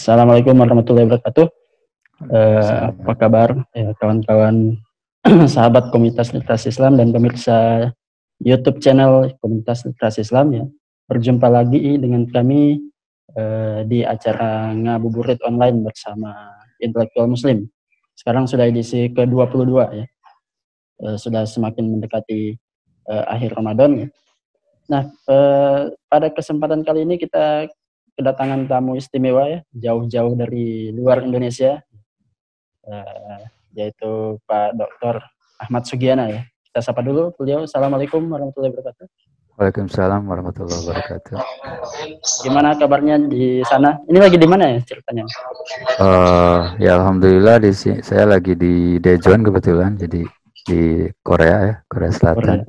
Assalamualaikum warahmatullahi wabarakatuh. Apa kabar ya, kawan-kawan sahabat komunitas literasi Islam dan pemirsa YouTube channel komunitas literasi Islam ya. Berjumpa lagi dengan kami di acara ngabuburit online bersama intelektual Muslim. Sekarang sudah edisi ke-22 ya. Sudah semakin mendekati akhir Ramadan ya. Nah, pada kesempatan kali ini kita kedatangan tamu istimewa ya, jauh-jauh dari luar Indonesia, yaitu Pak Dr. Ahmad Sugiana ya. Kita sapa dulu beliau. Assalamualaikum warahmatullahi wabarakatuh. Waalaikumsalam warahmatullahi wabarakatuh. Gimana kabarnya di sana? Ini lagi di mana ya ceritanya? Ya alhamdulillah saya lagi di Daejeon kebetulan, jadi di Korea ya, Korea Selatan.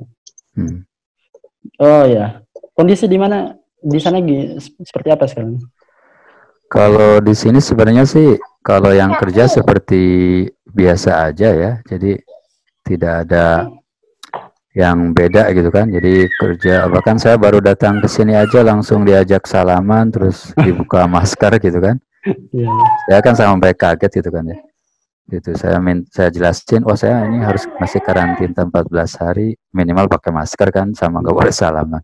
Oh ya, kondisi di mana di sana seperti apa sekarang? Kalau di sini sebenarnya sih kalau yang kerja seperti biasa aja ya, jadi tidak ada yang beda gitu kan. Jadi kerja, bahkan saya baru datang ke sini aja langsung diajak salaman, terus dibuka masker gitu kan. Saya kan sampai kaget gitu kan ya. Gitu saya jelasin, saya ini harus masih karantina 14 hari minimal pakai masker kan, sama nggak boleh salaman.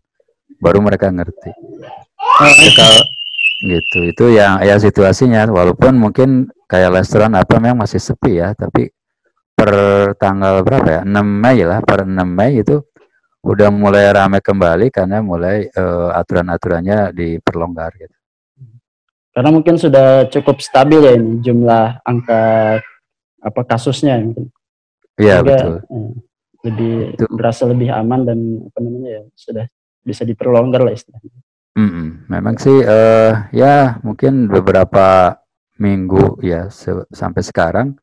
Baru mereka ngerti. Ya, kalau gitu itu yang ya situasinya, walaupun mungkin kayak restoran apa memang masih sepi ya, tapi per tanggal berapa ya, 6 Mei lah, per 6 Mei itu udah mulai ramai kembali karena mulai aturan-aturannya diperlonggar gitu. Karena mungkin sudah cukup stabil ya ini jumlah angka kasusnya mungkin. Iya betul. Lebih berasa lebih aman dan ya sudah bisa diperlonggar lah istilahnya. Memang sih ya mungkin beberapa minggu ya sampai sekarang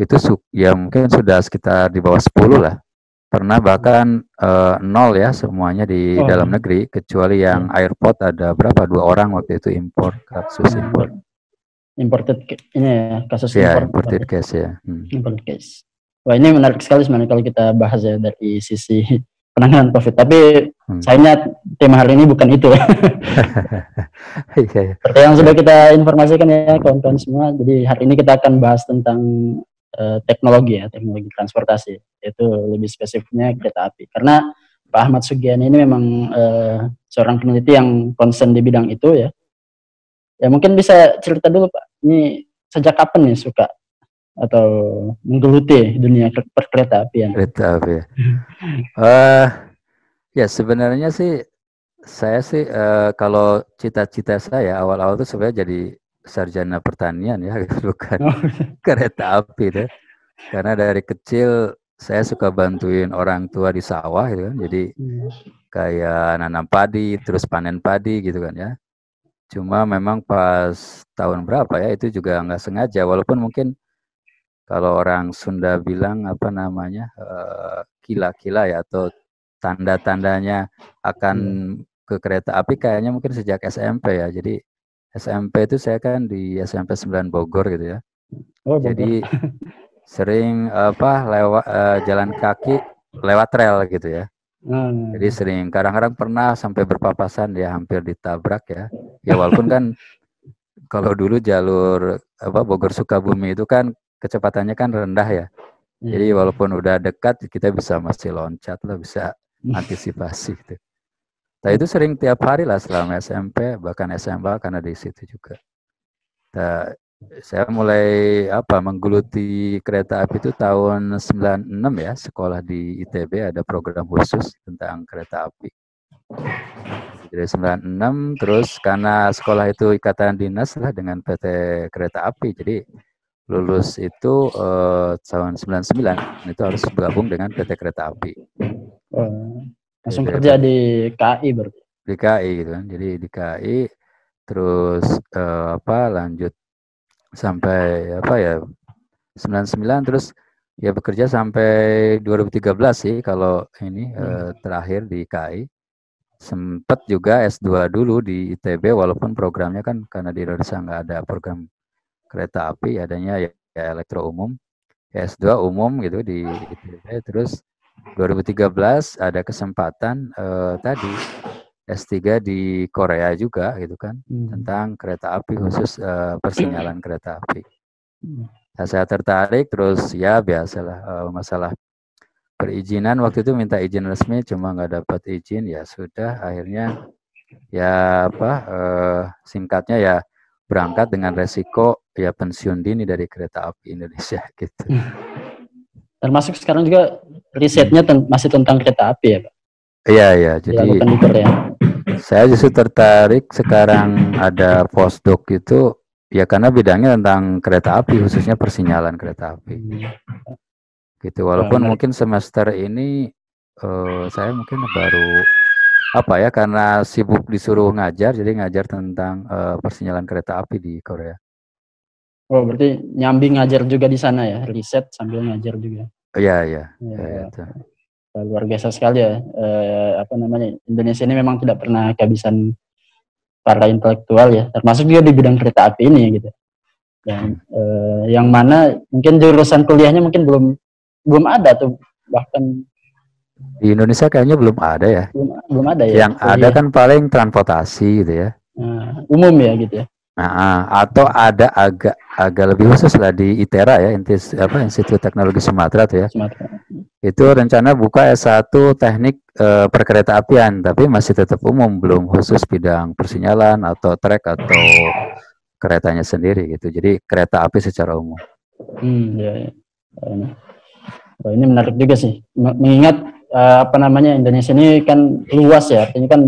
itu ya mungkin sudah sekitar di bawah 10 lah. Pernah bahkan 0 ya semuanya di dalam negeri, kecuali yang airport ada berapa, 2 orang waktu itu kasus impor. Imported ini ya, kasus ya, imported case ya. Imported case. Wah, ini menarik sekali sebenarnya kalau kita bahas ya dari sisi penanganan COVID. Tapi sayangnya tema hari ini bukan itu ya. Seperti yang sudah kita informasikan ya kawan-kawan semua. Jadi hari ini kita akan bahas tentang teknologi transportasi. Itu lebih spesifiknya kereta api. Karena Pak Ahmad Sugiana ini memang seorang peneliti yang concern di bidang itu ya. Ya mungkin bisa cerita dulu Pak, ini sejak kapan nih suka atau menggeluti dunia perkereta apian? Kereta api ya. Ya sebenarnya sih saya sih kalau cita-cita saya awal-awal tuh sebenarnya jadi sarjana pertanian ya, bukan kereta api deh. Karena dari kecil saya suka bantuin orang tua di sawah gitu kan. Jadi kayak nanam padi, terus panen padi gitu kan ya. Cuma memang pas tahun berapa ya itu juga nggak sengaja, walaupun mungkin kalau orang Sunda bilang apa namanya kila-kila ya, atau tanda-tandanya akan ke kereta api kayaknya mungkin sejak SMP ya. Jadi SMP itu saya kan di SMP 9 Bogor gitu ya. Jadi sering lewat jalan kaki lewat rel gitu ya. Jadi sering kadang-kadang pernah sampai berpapasan ya, hampir ditabrak ya. Ya walaupun kan kalau dulu jalur Bogor Sukabumi itu kan kecepatannya kan rendah ya. Jadi walaupun udah dekat kita bisa masih loncat lah, bisa antisipasi gitu. Nah itu sering tiap hari lah selama SMP, bahkan SMA karena di situ juga. Nah, saya mulai menggeluti kereta api itu tahun 96 ya, sekolah di ITB ada program khusus tentang kereta api. Dari 96 terus karena sekolah itu ikatan dinas lah dengan PT Kereta Api, jadi lulus itu tahun 99 itu harus bergabung dengan PT Kereta Api. Langsung kerja di KAI berarti. Di KAI gitu kan. Jadi di KAI terus lanjut sampai 99 terus ya bekerja sampai 2013 sih kalau ini terakhir di KAI. Sempat juga S2 dulu di ITB, walaupun programnya kan karena di Indonesia nggak ada program kereta api, adanya ya elektro umum. S2 umum gitu di ITB. Terus 2013 ada kesempatan tadi S3 di Korea juga gitu kan, tentang kereta api khusus persinyalan kereta api. Nah, saya tertarik terus ya biasalah masalah perizinan, waktu itu minta izin resmi cuma nggak dapat izin, ya sudah akhirnya ya singkatnya ya berangkat dengan resiko ya pensiun dini dari kereta api Indonesia gitu. Termasuk sekarang juga risetnya masih tentang kereta api ya Pak? Iya, jadi saya justru tertarik sekarang ada postdoc itu ya karena bidangnya tentang kereta api, khususnya persinyalan kereta api. Gitu, walaupun mungkin semester ini saya mungkin baru karena sibuk disuruh ngajar, jadi ngajar tentang persinyalan kereta api di Korea. Oh, berarti nyambi ngajar juga di sana ya, riset sambil ngajar juga. Iya. Luar biasa sekali ya. Indonesia ini memang tidak pernah kehabisan para intelektual ya, termasuk juga di bidang kereta api ini gitu. Dan yang mana mungkin jurusan kuliahnya mungkin belum ada tuh, bahkan di Indonesia kayaknya belum ada ya. Belum ada ya. Yang ada kan paling transportasi gitu ya. Umum ya gitu ya. Nah, atau ada agak lebih khusus lah di ITERA ya, Institut Teknologi Sumatera tuh ya. Itu rencana buka S1 teknik perkereta apian, tapi masih tetap umum, belum khusus bidang persinyalan atau trek atau keretanya sendiri gitu. Jadi kereta api secara umum. Ya. Ini menarik juga sih. Mengingat Indonesia ini kan luas ya, artinya kan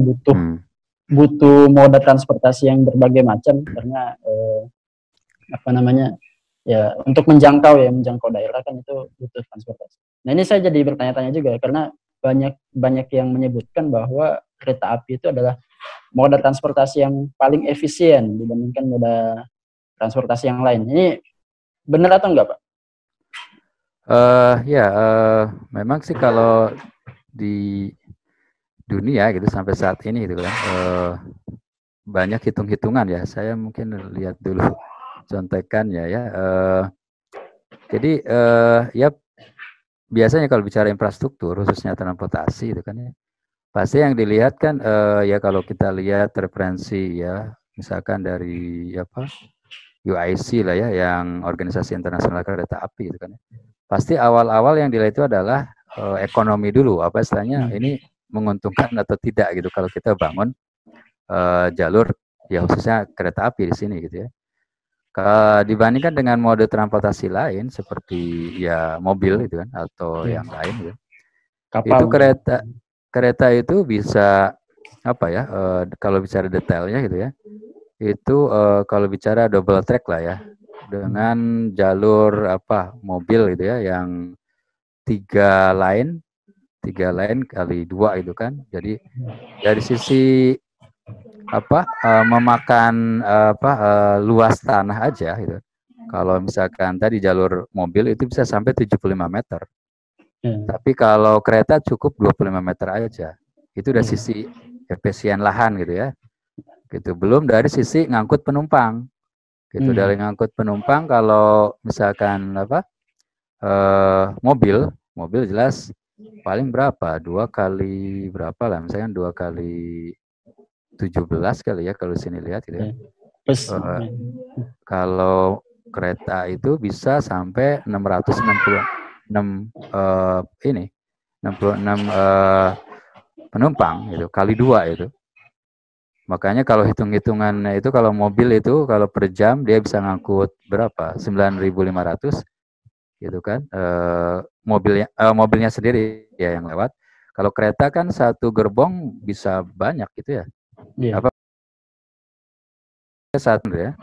butuh moda transportasi yang berbagai macam, karena ya untuk menjangkau daerah kan itu butuh transportasi. Nah, ini saya jadi bertanya-tanya juga karena banyak yang menyebutkan bahwa kereta api itu adalah moda transportasi yang paling efisien dibandingkan moda transportasi yang lain. Ini benar atau enggak, Pak? Memang sih kalau di dunia gitu sampai saat ini gitu kan banyak hitung-hitungan ya. Saya mungkin lihat dulu contekannya ya. Jadi ya biasanya kalau bicara infrastruktur khususnya transportasi itu kan ya, pasti yang dilihat kan ya kalau kita lihat referensi ya, misalkan dari UIC lah ya, yang Organisasi Internasional Kereta Api itu kan ya. Pasti awal-awal yang dilihat itu adalah ekonomi dulu, istilahnya ini menguntungkan atau tidak gitu kalau kita bangun jalur ya khususnya kereta api di sini gitu ya. Dibandingkan dengan mode transportasi lain seperti ya mobil gitu kan atau yang lain gitu. Kapal. Itu kereta itu bisa kalau bicara detailnya gitu ya. Itu kalau bicara double track lah ya, dengan jalur mobil gitu ya yang 3 lane kali 2 itu kan. Jadi dari sisi memakan luas tanah aja gitu. Kalau misalkan tadi jalur mobil itu bisa sampai 75 meter. Tapi kalau kereta cukup 25 meter aja. Itu dari sisi efisien lahan gitu ya. Gitu. Belum dari sisi ngangkut penumpang. Gitu. Dari ngangkut penumpang kalau misalkan mobil jelas paling berapa? 2 kali berapa lah, misalkan 2 kali 17 kali ya kalau sini lihat gitu ya. Kalau kereta itu bisa sampai 66 penumpang gitu, kali 2 itu. Makanya kalau hitung-hitungannya itu kalau mobil itu kalau per jam dia bisa ngangkut berapa? 9.500 gitu kan. Mobilnya sendiri ya yang lewat. Kalau kereta kan satu gerbong bisa banyak gitu ya. Satu ya.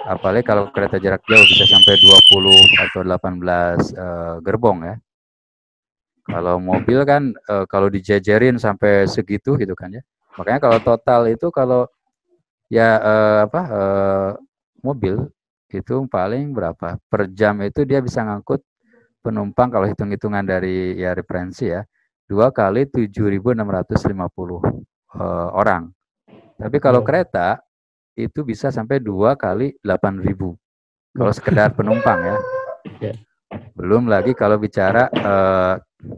Apalagi kalau kereta jarak jauh bisa sampai 20 atau 18 gerbong ya. Kalau mobil kan kalau dijajarin sampai segitu gitu kan ya. Makanya kalau total itu kalau ya mobil itu paling berapa? Per jam itu dia bisa ngangkut penumpang kalau hitung-hitungan dari ya referensi ya. 2 kali 7.650 orang. Tapi kalau kereta itu bisa sampai 2 kali 8.000 kalau sekedar penumpang ya. Belum lagi kalau bicara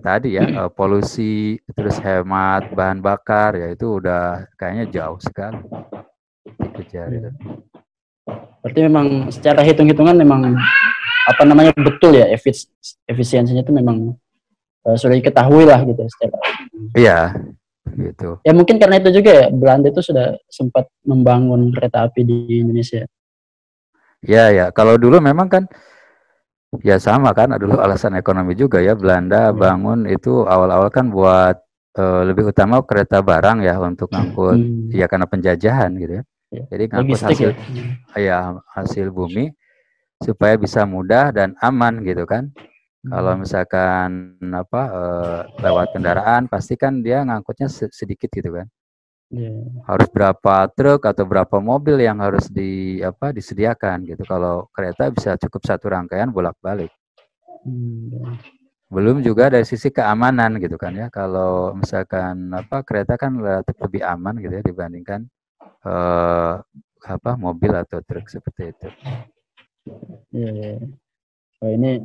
tadi ya polusi, terus hemat bahan bakar, ya itu udah kayaknya jauh sekali dikejar itu. Berarti memang secara hitung-hitungan memang apa namanya betul ya, efisiensinya itu memang sudah diketahui lah gitu secara. Iya, gitu. Ya mungkin karena itu juga ya Belanda itu sudah sempat membangun kereta api di Indonesia. Ya, ya. Kalau dulu memang kan ya sama kan, dulu alasan ekonomi juga ya. Belanda bangun itu awal-awal kan buat lebih utama kereta barang ya untuk ngangkut, ya karena penjajahan gitu ya. Jadi ngangkut Logistik hasil ya. hasil bumi supaya bisa mudah dan aman gitu kan. Kalau misalkan lewat kendaraan pasti kan dia ngangkutnya sedikit gitu kan. Harus berapa truk atau berapa mobil yang harus disediakan gitu. Kalau kereta bisa cukup satu rangkaian bolak-balik. Belum juga dari sisi keamanan gitu kan ya. Kalau misalkan kereta kan relatif lebih aman gitu ya dibandingkan mobil atau truk seperti itu. Iya. Oh, ini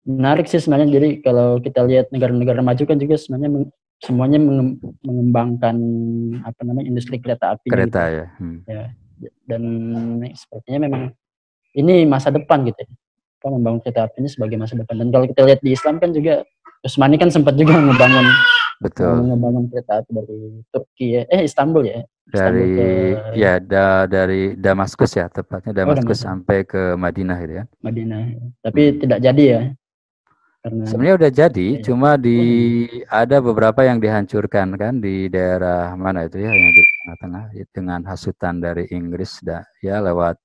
menarik sih sebenarnya. Jadi kalau kita lihat negara-negara maju kan juga sebenarnya semuanya mengembangkan industri kereta api. Kereta gitu. ya. Ya. Dan sepertinya memang ini masa depan gitu. Membangun kereta api ini sebagai masa depan. Dan kalau kita lihat di Islam kan juga Utsmani kan sempat juga membangun kereta api dari Turki ya, Istanbul ya. Dari Damaskus ya, tepatnya Damaskus sampai ke Madinah gitu ya. Madinah. Tapi tidak jadi ya. Karena sebenarnya udah jadi, cuma ada beberapa yang dihancurkan kan di daerah mana itu ya, yang di tengah-tengah dengan hasutan dari Inggris ya lewat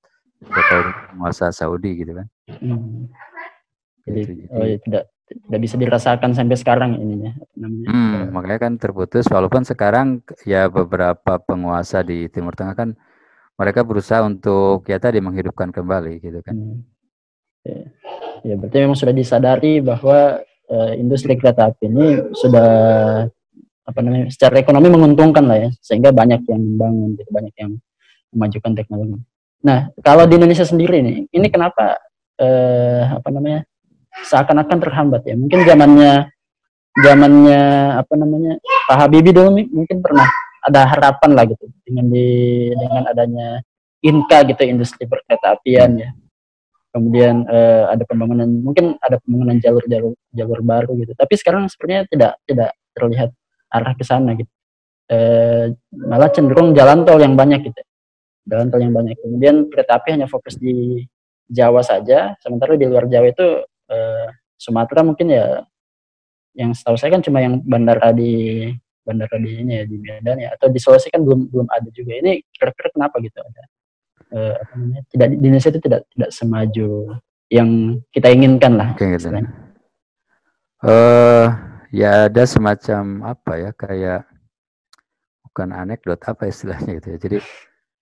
penguasa Saudi gitu kan. Jadi tidak bisa dirasakan sampai sekarang ininya. Makanya kan terputus, walaupun sekarang ya beberapa penguasa di Timur Tengah kan mereka berusaha untuk tadi menghidupkan kembali gitu kan. Ya berarti memang sudah disadari bahwa industri kereta api ini sudah secara ekonomi menguntungkan lah ya, sehingga banyak yang membangun gitu, banyak yang memajukan teknologi. Nah, kalau di Indonesia sendiri nih, ini kenapa seakan-akan terhambat ya? Mungkin zamannya Pak Habibie dulu mungkin pernah ada harapan lah gitu dengan adanya INKA gitu, industri perkereta apian ya. Kemudian ada pembangunan jalur baru gitu. Tapi sekarang sepertinya tidak terlihat arah ke sana gitu. Malah cenderung jalan tol yang banyak gitu. Jalan tol yang banyak. Kemudian kereta api hanya fokus di Jawa saja, sementara di luar Jawa itu Sumatera mungkin ya, yang setahu saya kan cuma yang bandara di ini ya, di Medan ya, atau di Sulawesi kan belum ada juga. Ini kira-kira kenapa gitu ada tidak di Indonesia itu tidak semaju yang kita inginkan lah. Gitu. Ya ada semacam kayak bukan anekdot istilahnya gitu ya. Jadi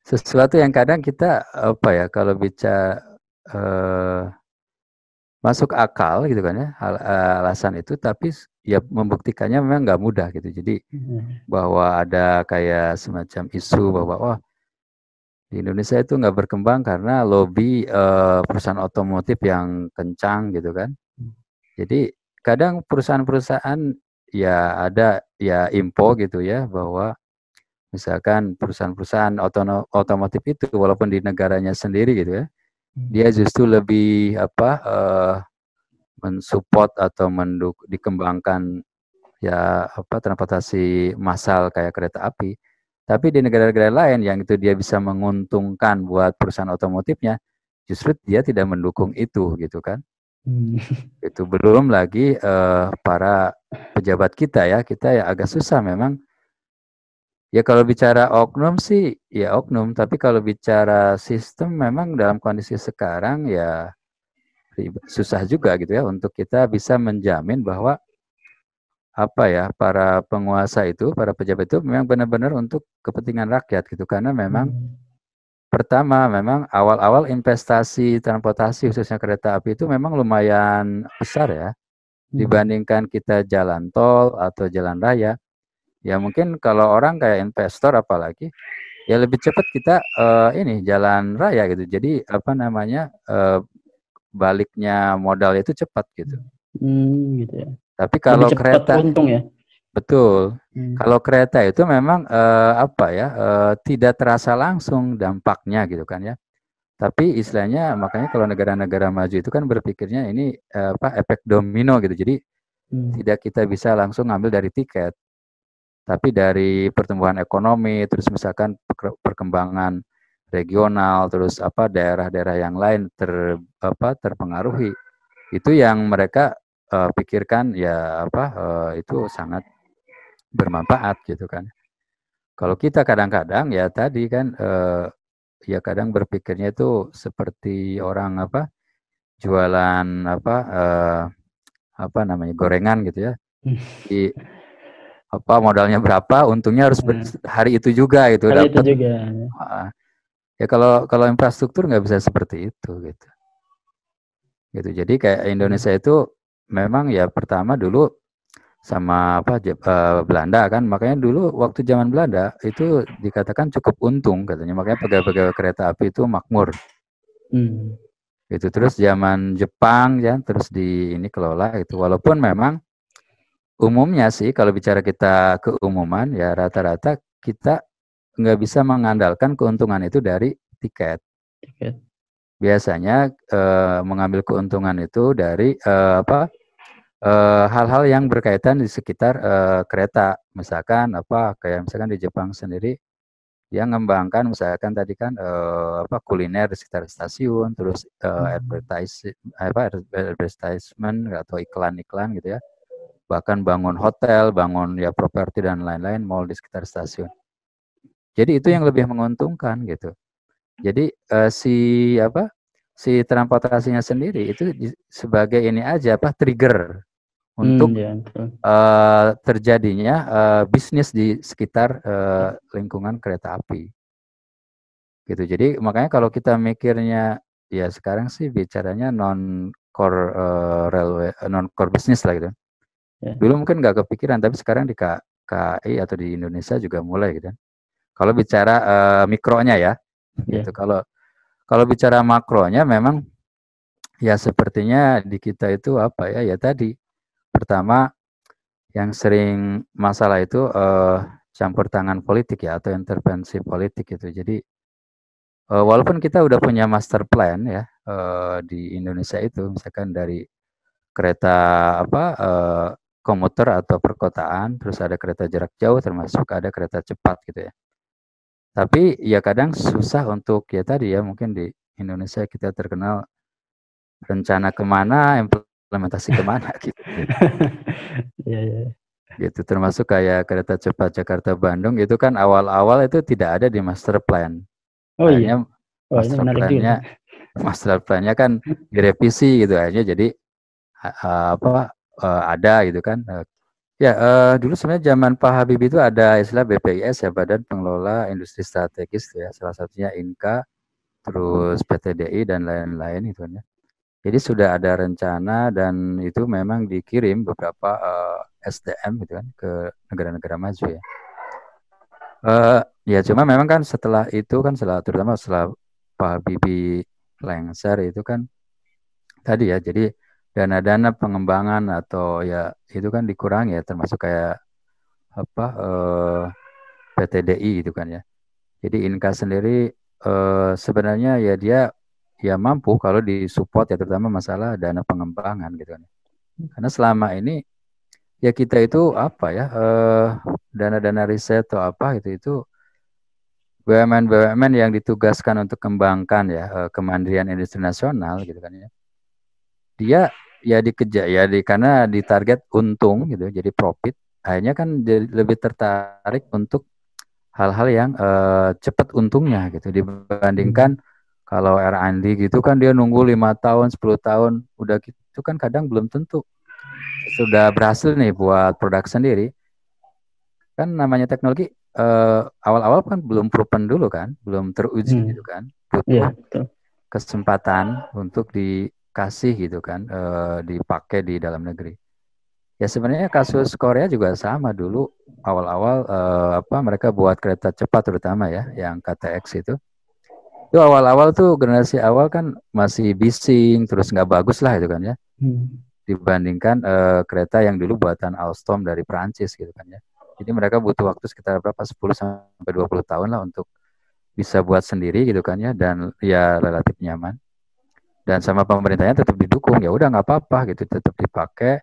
sesuatu yang kadang kita kalau bicara masuk akal gitu kan ya, alasan itu, tapi ya membuktikannya memang nggak mudah gitu. Jadi bahwa ada kayak semacam isu bahwa di Indonesia itu nggak berkembang karena lobby perusahaan otomotif yang kencang gitu kan. Jadi kadang perusahaan-perusahaan ya ada ya info gitu ya, bahwa misalkan perusahaan-perusahaan otomotif itu walaupun di negaranya sendiri gitu ya, dia justru lebih mensupport atau dikembangkan ya transportasi massal kayak kereta api. Tapi di negara-negara lain yang itu dia bisa menguntungkan buat perusahaan otomotifnya, justru dia tidak mendukung itu gitu kan. Itu belum lagi para pejabat kita ya agak susah memang. Ya kalau bicara oknum sih ya oknum, tapi kalau bicara sistem memang dalam kondisi sekarang ya susah juga gitu ya untuk kita bisa menjamin bahwa para penguasa itu, para pejabat itu memang benar-benar untuk kepentingan rakyat gitu. Karena memang pertama memang awal-awal investasi transportasi khususnya kereta api itu memang lumayan besar ya, dibandingkan kita jalan tol atau jalan raya. Ya mungkin kalau orang kayak investor apalagi ya lebih cepat kita jalan raya gitu. Jadi baliknya modal itu cepat gitu. Gitu ya. Tapi kalau Lebih cepat kereta, untung ya. betul. Kalau kereta itu memang tidak terasa langsung dampaknya gitu kan ya. Tapi istilahnya makanya kalau negara-negara maju itu kan berpikirnya ini efek domino gitu. Jadi tidak kita bisa langsung ambil dari tiket, tapi dari pertumbuhan ekonomi, terus misalkan perkembangan regional, terus daerah-daerah yang lain terpengaruhi. Itu yang mereka pikirkan ya itu sangat bermanfaat gitu kan. Kalau kita kadang-kadang ya tadi kan ya kadang berpikirnya itu seperti orang jualan gorengan gitu ya. Di modalnya berapa, untungnya harus hari itu juga gitu Hari itu dapat. juga. Ya kalau infrastruktur nggak bisa seperti itu gitu. Gitu. Jadi kayak Indonesia itu memang ya pertama dulu sama Belanda kan, makanya dulu waktu zaman Belanda itu dikatakan cukup untung katanya, makanya pegawai-pegawai kereta api itu makmur. Gitu. Terus zaman Jepang ya terus ini kelola itu, walaupun memang umumnya sih kalau bicara kita keumuman ya rata-rata kita nggak bisa mengandalkan keuntungan itu dari tiket. Biasanya mengambil keuntungan itu dari hal-hal yang berkaitan di sekitar kereta, misalkan kayak misalkan di Jepang sendiri dia ngembangkan misalkan tadi kan kuliner di sekitar stasiun, terus advertisement atau iklan-iklan gitu ya, bahkan bangun hotel, bangun ya properti dan lain-lain, mall di sekitar stasiun. Jadi itu yang lebih menguntungkan gitu. Jadi si transportasinya sendiri itu sebagai ini aja trigger untuk terjadinya bisnis di sekitar lingkungan kereta api. Gitu. Jadi makanya kalau kita mikirnya ya sekarang sih bicaranya non core bisnis lah gitu. Dulu mungkin nggak kepikiran, tapi sekarang di KAI atau di Indonesia juga mulai gitu. Kalau bicara mikronya ya, gitu. Kalau bicara makronya memang ya sepertinya di kita itu ya tadi pertama yang sering masalah itu campur tangan politik ya atau intervensi politik itu. Jadi walaupun kita udah punya master plan ya di Indonesia itu, misalkan dari kereta komuter atau perkotaan, terus ada kereta jarak jauh, termasuk ada kereta cepat gitu ya. Tapi ya kadang susah untuk ya tadi ya mungkin di Indonesia kita terkenal rencana kemana, implementasi kemana gitu. Gitu termasuk kayak kereta cepat Jakarta Bandung itu kan awal-awal itu tidak ada di master plan. Akhirnya master plan-nya kan direvisi gitu akhirnya jadi ada gitu kan. Dulu sebenarnya zaman Pak Habibie itu ada istilah BPIS ya, Badan Pengelola Industri Strategis ya, salah satunya INKA, terus PTDI dan lain-lain itu ya. Jadi sudah ada rencana dan itu memang dikirim beberapa SDM gitu kan ke negara-negara maju ya. Ya cuma memang kan setelah itu kan terutama setelah Pak Habibie lengser itu kan tadi ya, jadi dana-dana pengembangan atau ya itu kan dikurangi ya, termasuk kayak PTDI itu kan ya. Jadi INKA sendiri sebenarnya ya dia ya mampu kalau disupport ya terutama masalah dana pengembangan gitu kan. Karena selama ini ya kita itu dana-dana riset atau itu BUMN yang ditugaskan untuk kembangkan ya kemandirian industri nasional gitu kan ya. Dia ya dikejar ya karena ditarget untung gitu, jadi profit. Akhirnya kan lebih tertarik untuk hal-hal yang cepat untungnya gitu dibandingkan kalau R&D gitu kan dia nunggu 5 tahun, 10 tahun, udah gitu kan kadang belum tentu sudah berhasil nih buat produk sendiri. Kan namanya teknologi awal-awal kan belum proven dulu kan, belum teruji gitu kan. Butuh kesempatan untuk dikasih gitu kan, dipakai di dalam negeri. Ya sebenarnya kasus Korea juga sama dulu awal-awal mereka buat kereta cepat terutama ya yang KTX itu Itu awal-awal tuh generasi awal kan masih bising, terus nggak bagus lah itu kan ya. Dibandingkan kereta yang dulu buatan Alstom dari Prancis gitu kan ya. Jadi mereka butuh waktu sekitar berapa 10 sampai 20 tahun lah untuk bisa buat sendiri gitu kan ya, dan ya relatif nyaman. Dan sama pemerintahnya tetap didukung, ya udah nggak apa-apa gitu, tetap dipakai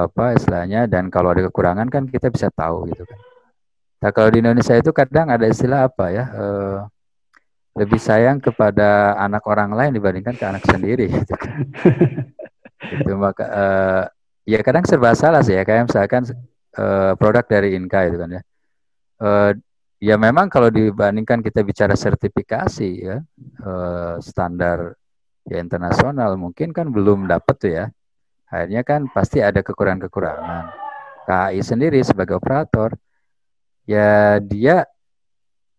apa istilahnya, dan kalau ada kekurangan kan kita bisa tahu gitu kan. Nah kalau di Indonesia itu kadang ada istilah apa ya, lebih sayang kepada anak orang lain dibandingkan ke anak sendiri gitu kan. Itu maka ya kadang serba salah sih ya, kayak misalkan produk dari Inka itu kan ya. Ya memang kalau dibandingkan kita bicara sertifikasi ya, standar ya internasional mungkin kan belum dapat tuh ya. Akhirnya kan pasti ada kekurangan-kekurangan. KAI sendiri sebagai operator ya dia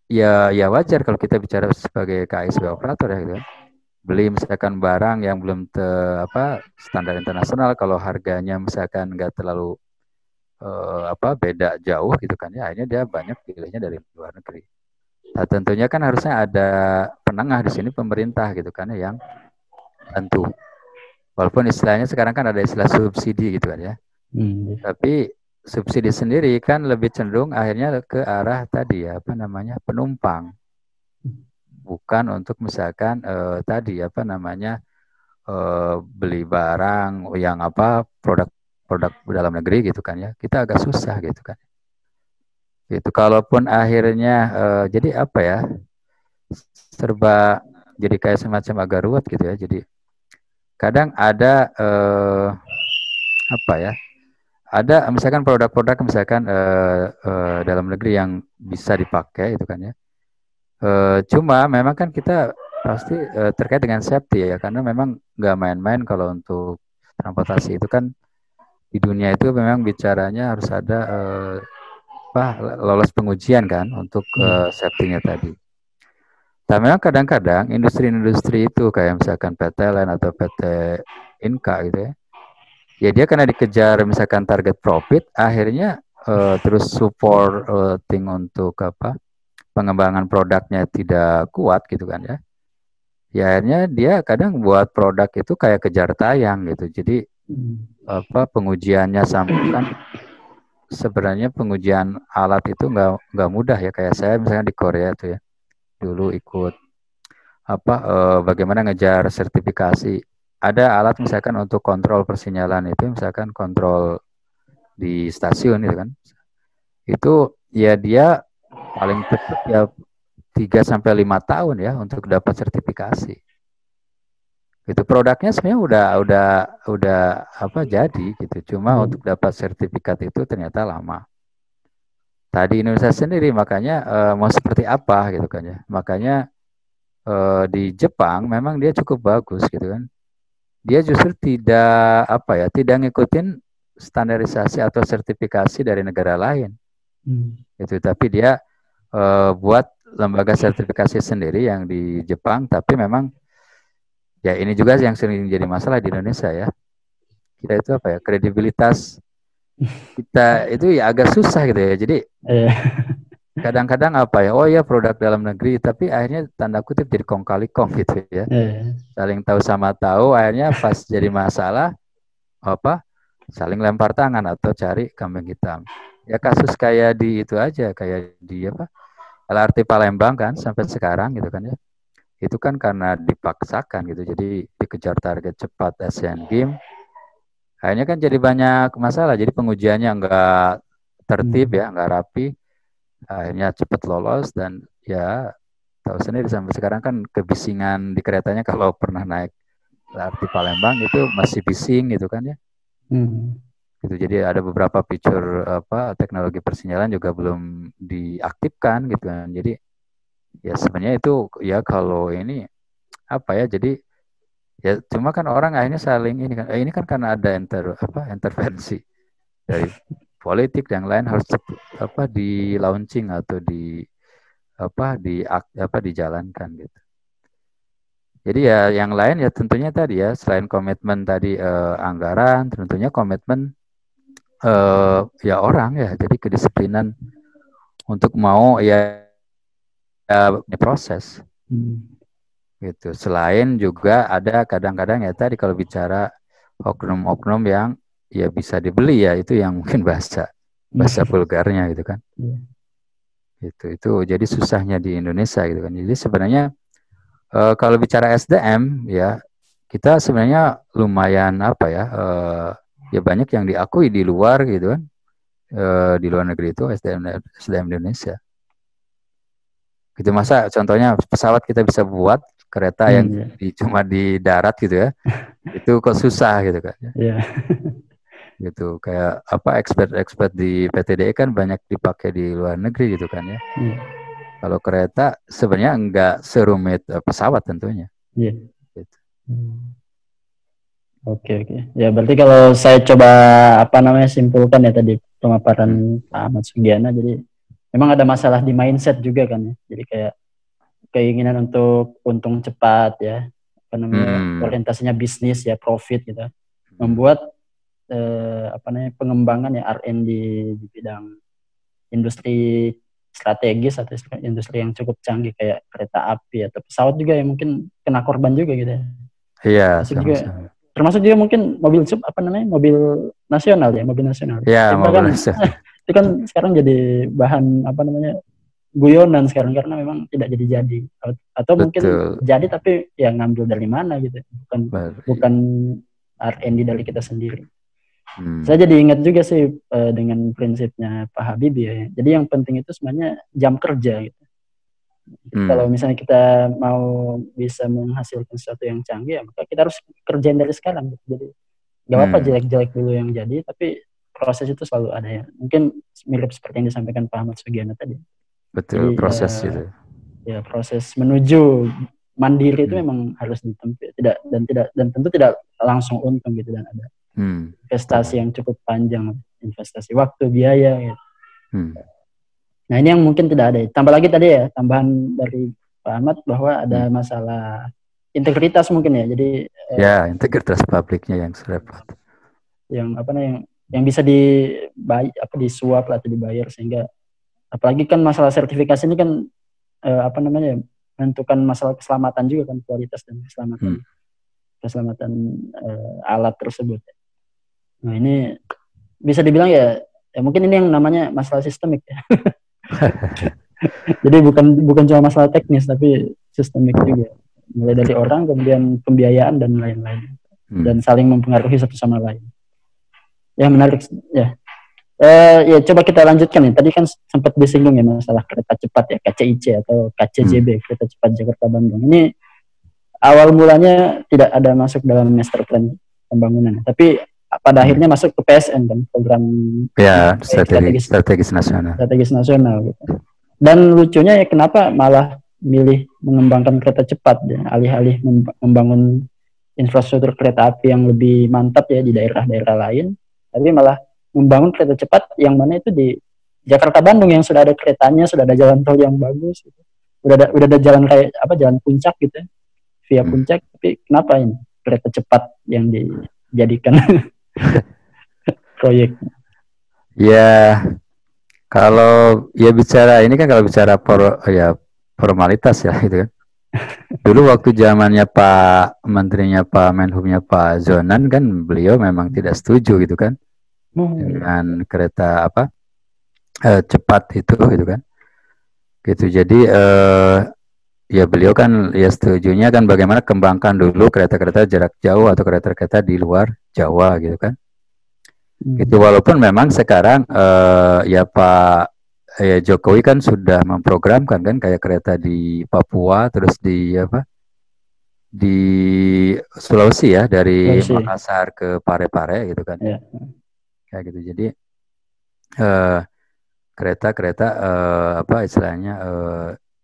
ya wajar kalau kita bicara sebagai KAI sebagai operator ya gitu kan. Beli misalkan barang yang belum standar internasional, kalau harganya misalkan nggak terlalu beda jauh gitu kan ya, akhirnya dia banyak pilihnya dari luar negeri. Nah tentunya kan harusnya ada penengah di sini, pemerintah gitu kan ya, yang bantu. Walaupun istilahnya sekarang kan ada istilah subsidi gitu kan ya. Tapi subsidi sendiri kan lebih cenderung akhirnya ke arah tadi ya penumpang, bukan untuk misalkan tadi beli barang yang produk dalam negeri gitu kan ya, kita agak susah gitu kan. Gitu. Kalaupun akhirnya jadi apa ya, serba jadi kayak semacam agak ruwet gitu ya. Jadi kadang ada ada misalkan produk-produk misalkan dalam negeri yang bisa dipakai itu kan ya. Cuma memang kan kita pasti terkait dengan safety ya, karena memang nggak main-main kalau untuk transportasi itu kan. Di dunia itu memang bicaranya harus ada lolos pengujian kan untuk safety-nya tadi. Tapi memang kadang-kadang industri-industri itu kayak misalkan PT LN atau PT Inka gitu ya dia karena dikejar misalkan target profit, akhirnya terus supporting untuk pengembangan produknya tidak kuat gitu kan ya. Ya akhirnya dia kadang buat produk itu kayak kejar tayang gitu. Jadi pengujiannya sampai kan sebenarnya pengujian alat itu nggak mudah ya, kayak saya misalnya di Korea tuh ya dulu ikut bagaimana ngejar sertifikasi. Ada alat misalkan untuk kontrol persinyalan itu, misalkan kontrol di stasiun itu kan, itu ya dia paling cepat ya 3 sampai 5 tahun ya untuk dapat sertifikasi. Itu produknya sebenarnya udah jadi gitu, cuma untuk dapat sertifikat itu ternyata lama. Tadi Indonesia sendiri makanya mau seperti apa gitu kan ya. Makanya di Jepang memang dia cukup bagus gitu kan. Dia justru tidak ngikutin standarisasi atau sertifikasi dari negara lain. Gitu, tapi dia buat lembaga sertifikasi sendiri yang di Jepang, tapi memang ya ini juga yang sering jadi masalah di Indonesia ya. Kita itu kredibilitas kita itu ya agak susah gitu ya. Jadi kadang-kadang oh ya produk dalam negeri, tapi akhirnya tanda kutip jadi kong kali kong gitu ya. Saling tahu sama tahu, akhirnya pas jadi masalah saling lempar tangan atau cari kambing hitam. Ya kasus kayak di itu aja, kayak di LRT Palembang kan sampai sekarang gitu kan ya. Itu kan karena dipaksakan gitu, jadi dikejar target cepat Asian Games. Akhirnya kan jadi banyak masalah, jadi pengujiannya nggak tertib ya, nggak rapi. Akhirnya cepat lolos, dan ya tahu sendiri sampai sekarang kan kebisingan di keretanya, kalau pernah naik LRT Palembang itu masih bising gitu kan ya. Gitu, jadi ada beberapa fitur teknologi persinyalan juga belum diaktifkan gitu kan. Jadi ya sebenarnya itu ya kalau ini jadi ya cuma kan orang akhirnya saling ini kan karena ada intervensi dari politik yang lain, harus di launching atau dijalankan gitu. Jadi ya yang lain ya tentunya tadi ya, selain komitmen tadi anggaran, tentunya komitmen ya orang ya, jadi kedisiplinan untuk mau ya proses. Gitu. Selain juga ada kadang-kadang ya tadi kalau bicara oknum-oknum yang ya bisa dibeli ya, itu yang mungkin bahasa vulgarnya gitu kan. Itu jadi susahnya di Indonesia gitu kan. Jadi sebenarnya kalau bicara SDM ya, kita sebenarnya lumayan apa ya, ya banyak yang diakui di luar gitu kan, di luar negeri itu SDM Indonesia. Gitu, masa contohnya pesawat kita bisa buat, kereta yang cuma di darat gitu ya, itu kok susah gitu kan. Gitu, kayak apa, expert di PTDE kan banyak dipakai di luar negeri gitu kan ya. Kalau kereta sebenarnya enggak serumit pesawat tentunya. Gitu. Oke. Ya berarti kalau saya coba simpulkan ya tadi pemaparan Pak Ahmad Sugiana, jadi memang ada masalah di mindset juga kan ya. Jadi kayak keinginan untuk untung cepat ya, orientasinya bisnis ya, profit gitu, membuat pengembangan ya R&D di bidang industri strategis atau industri yang cukup canggih kayak kereta api atau pesawat juga yang mungkin kena korban juga gitu ya. Iya, termasuk juga mungkin mobil mobil nasional ya, mobil nasional. Iya, mobil nasional. Itu kan sekarang jadi bahan guyonan sekarang karena memang tidak jadi atau mungkin jadi tapi ya ngambil dari mana gitu, bukan R&D dari kita sendiri. Saya jadi ingat juga sih dengan prinsipnya Pak Habibie ya. Jadi yang penting itu sebenarnya jam kerja gitu. Kalau misalnya kita mau bisa menghasilkan sesuatu yang canggih, ya maka kita harus kerjain dari sekarang gitu. Jadi gak apa-apa jelek-jelek dulu yang jadi, tapi proses itu selalu ada ya. Mungkin mirip seperti yang disampaikan Pak Ahmad Sugiana tadi. Betul, jadi, proses itu. Ya proses menuju mandiri itu memang harus ditempuh, dan tentu tidak langsung untung gitu, dan ada investasi yang cukup panjang, investasi waktu, biaya gitu. Nah ini yang mungkin tidak ada. Tambah lagi tadi ya, tambahan dari Pak Ahmad bahwa ada masalah integritas mungkin ya. Jadi ya integritas publiknya yang repot. Yang bisa disuap atau dibayar, sehingga apalagi kan masalah sertifikasi ini kan menentukan masalah keselamatan juga kan, kualitas dan keselamatan alat tersebut. Nah ini bisa dibilang ya mungkin ini yang namanya masalah sistemik ya. Jadi bukan cuma masalah teknis tapi sistemik juga, mulai dari orang, kemudian pembiayaan dan lain-lain, dan saling mempengaruhi satu sama lain. Ya menarik ya. Ya coba kita lanjutkan ya. Tadi kan sempat disinggung ya masalah kereta cepat ya, KCIC atau KCJB, kereta cepat Jakarta Bandung. Ini awal mulanya tidak ada masuk dalam master plan pembangunan, tapi pada akhirnya masuk ke PSN kan, program strategis nasional gitu. Dan lucunya ya kenapa malah milih mengembangkan kereta cepat ya, alih-alih membangun infrastruktur kereta api yang lebih mantap ya di daerah-daerah lain, tapi malah membangun kereta cepat yang mana itu di Jakarta Bandung yang sudah ada keretanya, sudah ada jalan tol yang bagus gitu. Udah ada jalan kayak jalan puncak gitu ya, via puncak, tapi kenapa ini kereta cepat yang dijadikan proyek? Ya kalau bicara ini kan, kalau bicara formalitas ya gitu kan. Dulu waktu zamannya Pak Menterinya, Pak Menhubnya Pak Zonan kan, beliau memang tidak setuju gitu kan dengan kereta cepat itu gitu kan. Gitu. Jadi ya beliau kan ya setujunya kan bagaimana kembangkan dulu kereta-kereta jarak jauh atau kereta-kereta di luar Jawa gitu kan. Gitu, walaupun memang sekarang ya Pak Jokowi kan sudah memprogramkan kan kayak kereta di Papua, terus di Sulawesi ya, dari Makassar ke Parepare gitu kan. Kayak gitu. Jadi kereta-kereta istilahnya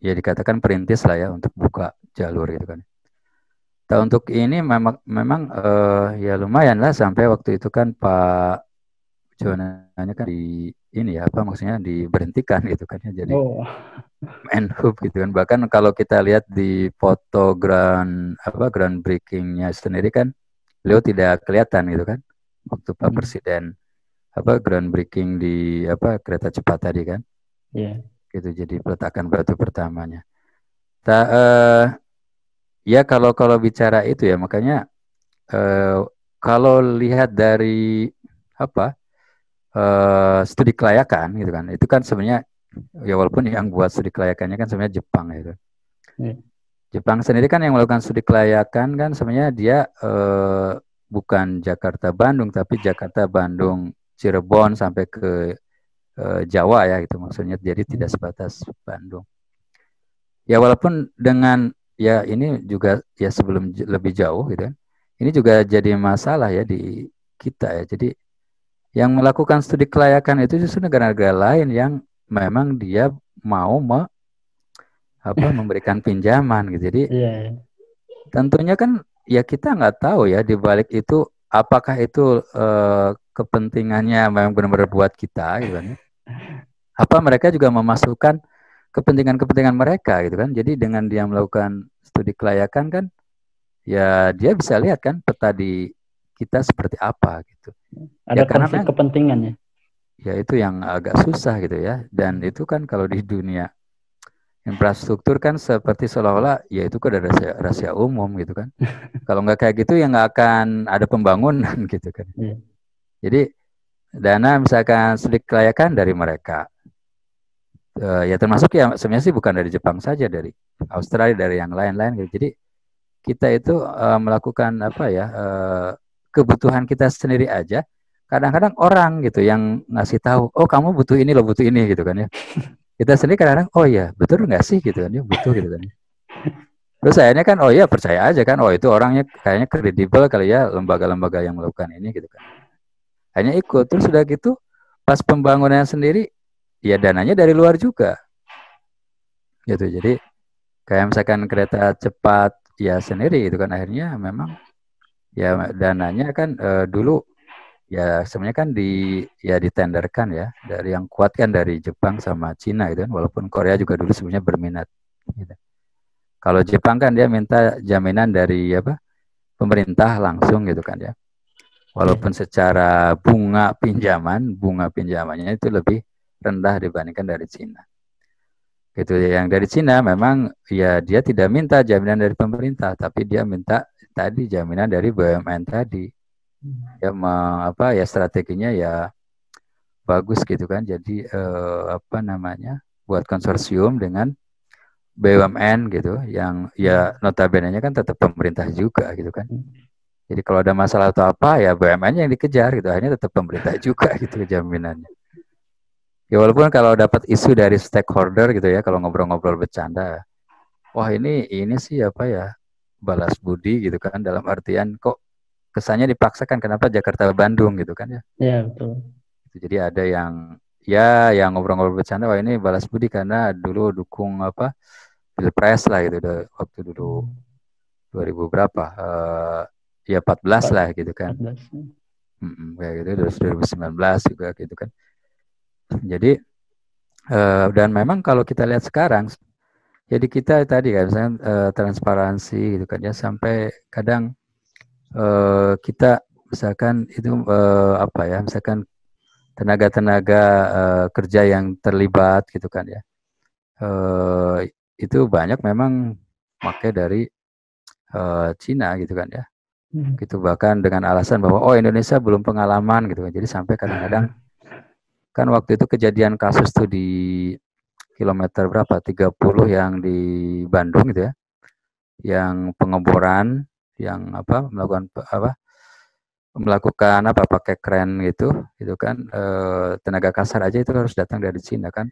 ya dikatakan perintis lah ya untuk buka jalur gitu kan. Nah, untuk ini memang ya lumayan lah, sampai waktu itu kan Pak Jonanya kan maksudnya diberhentikan gitu kan ya, jadi Menhub gitu kan. Bahkan kalau kita lihat di foto groundbreakingnya sendiri kan, beliau tidak kelihatan gitu kan waktu Pak Presiden groundbreaking di kereta cepat tadi kan. Gitu, jadi peletakan batu pertamanya. Ya kalau bicara itu ya makanya kalau lihat dari apa studi kelayakan gitu kan, itu kan sebenarnya ya walaupun yang buat studi kelayakannya kan sebenarnya Jepang gitu. Jepang sendiri kan yang melakukan studi kelayakan kan sebenarnya dia bukan Jakarta Bandung tapi Jakarta Bandung Cirebon sampai ke Jawa ya gitu maksudnya, jadi tidak sebatas Bandung. Ya walaupun dengan ya ini juga ya sebelum lebih jauh gitu kan, ini juga jadi masalah ya di kita ya. Jadi yang melakukan studi kelayakan itu justru negara-negara lain yang memang dia mau memberikan pinjaman gitu. Jadi tentunya kan ya kita nggak tahu ya di balik itu apakah itu kepentingannya memang benar-benar buat kita gitu kan. Apa mereka juga memasukkan kepentingan-kepentingan mereka gitu kan. Jadi dengan dia melakukan studi kelayakan kan ya dia bisa lihat kan peta di kita seperti apa gitu. Ada ya, konflik kepentingan ya. Ya itu yang agak susah gitu ya. Dan itu kan kalau di dunia infrastruktur kan seperti seolah-olah ya itu kan ada rahasia umum gitu kan. Kalau nggak kayak gitu ya nggak akan ada pembangunan gitu kan. Jadi dana misalkan studi kelayakan dari mereka. Ya termasuk ya sebenarnya sih bukan dari Jepang saja, dari Australia, dari yang lain-lain gitu. Jadi kita itu melakukan apa ya kebutuhan kita sendiri aja. Kadang-kadang orang gitu yang ngasih tahu, oh kamu butuh ini loh, butuh ini gitu kan ya. Kita sendiri kadang-kadang, oh iya betul nggak sih gitu kan ya, butuh gitu kan. Terus akhirnya kan, oh iya percaya aja kan, oh itu orangnya kayaknya kredibel kali ya, lembaga-lembaga yang melakukan ini gitu kan. Hanya ikut, terus udah gitu pas pembangunan sendiri ya dananya dari luar juga gitu. Jadi kayak misalkan kereta cepat ya sendiri gitu kan, akhirnya memang ya dananya kan dulu ya sebenarnya kan ditenderkan ya dari yang kuat kan dari Jepang sama Cina gitu kan, walaupun Korea juga dulu sebenarnya berminat gitu. Kalau Jepang kan dia minta jaminan dari pemerintah langsung gitu kan ya, walaupun secara bunga pinjamannya itu lebih rendah dibandingkan dari Cina. Gitu ya. Yang dari Cina memang ya dia tidak minta jaminan dari pemerintah, tapi dia minta tadi jaminan dari BUMN tadi. Ya ya strateginya ya bagus gitu kan. Jadi buat konsorsium dengan BUMN gitu yang ya notabene-nya kan tetap pemerintah juga gitu kan. Jadi kalau ada masalah atau apa ya BUMN yang dikejar gitu, akhirnya tetap pemerintah juga gitu jaminannya. Ya walaupun kalau dapat isu dari stakeholder gitu ya, kalau ngobrol-ngobrol bercanda, wah ini sih balas budi gitu kan, dalam artian kok kesannya dipaksakan, kenapa Jakarta Bandung gitu kan ya. Iya betul. Jadi ada yang ngobrol-ngobrol bercanda, wah ini balas budi karena dulu dukung Pilpres lah gitu, waktu dulu 2000 berapa, ya 14 lah gitu kan. 14. Kayak gitu, terus 2019 juga gitu kan. Jadi dan memang kalau kita lihat sekarang, jadi kita tadi kan misalnya transparansi gitu kan ya, sampai kadang kita misalkan itu misalkan tenaga-tenaga kerja yang terlibat gitu kan ya, itu banyak memang pakai dari Cina gitu kan ya, gitu bahkan dengan alasan bahwa oh Indonesia belum pengalaman gitu kan. Jadi sampai kadang-kadang kan waktu itu kejadian kasus tuh di kilometer berapa 30 yang di Bandung gitu ya, yang pengeboran yang melakukan pakai kren gitu kan, tenaga kasar aja itu harus datang dari Cina kan.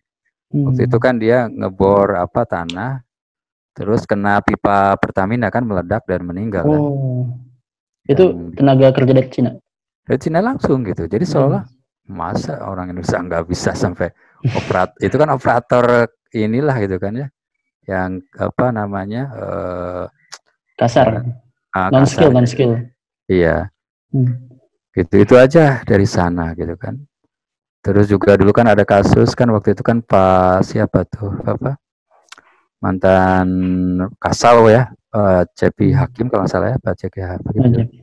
Waktu itu kan dia ngebor tanah, terus kena pipa Pertamina kan, meledak dan meninggal kan. Itu tenaga kerja dari Cina? Dari Cina langsung gitu. Jadi seolah masa orang Indonesia nggak bisa sampai itu kan operator inilah gitu kan ya, yang kasar, non skill. Iya. Gitu itu aja dari sana gitu kan. Terus juga dulu kan ada kasus kan waktu itu kan siapa tuh mantan Kasau ya, Cepi Hakim kalau nggak salah ya, Pak Cepi Hakim gitu.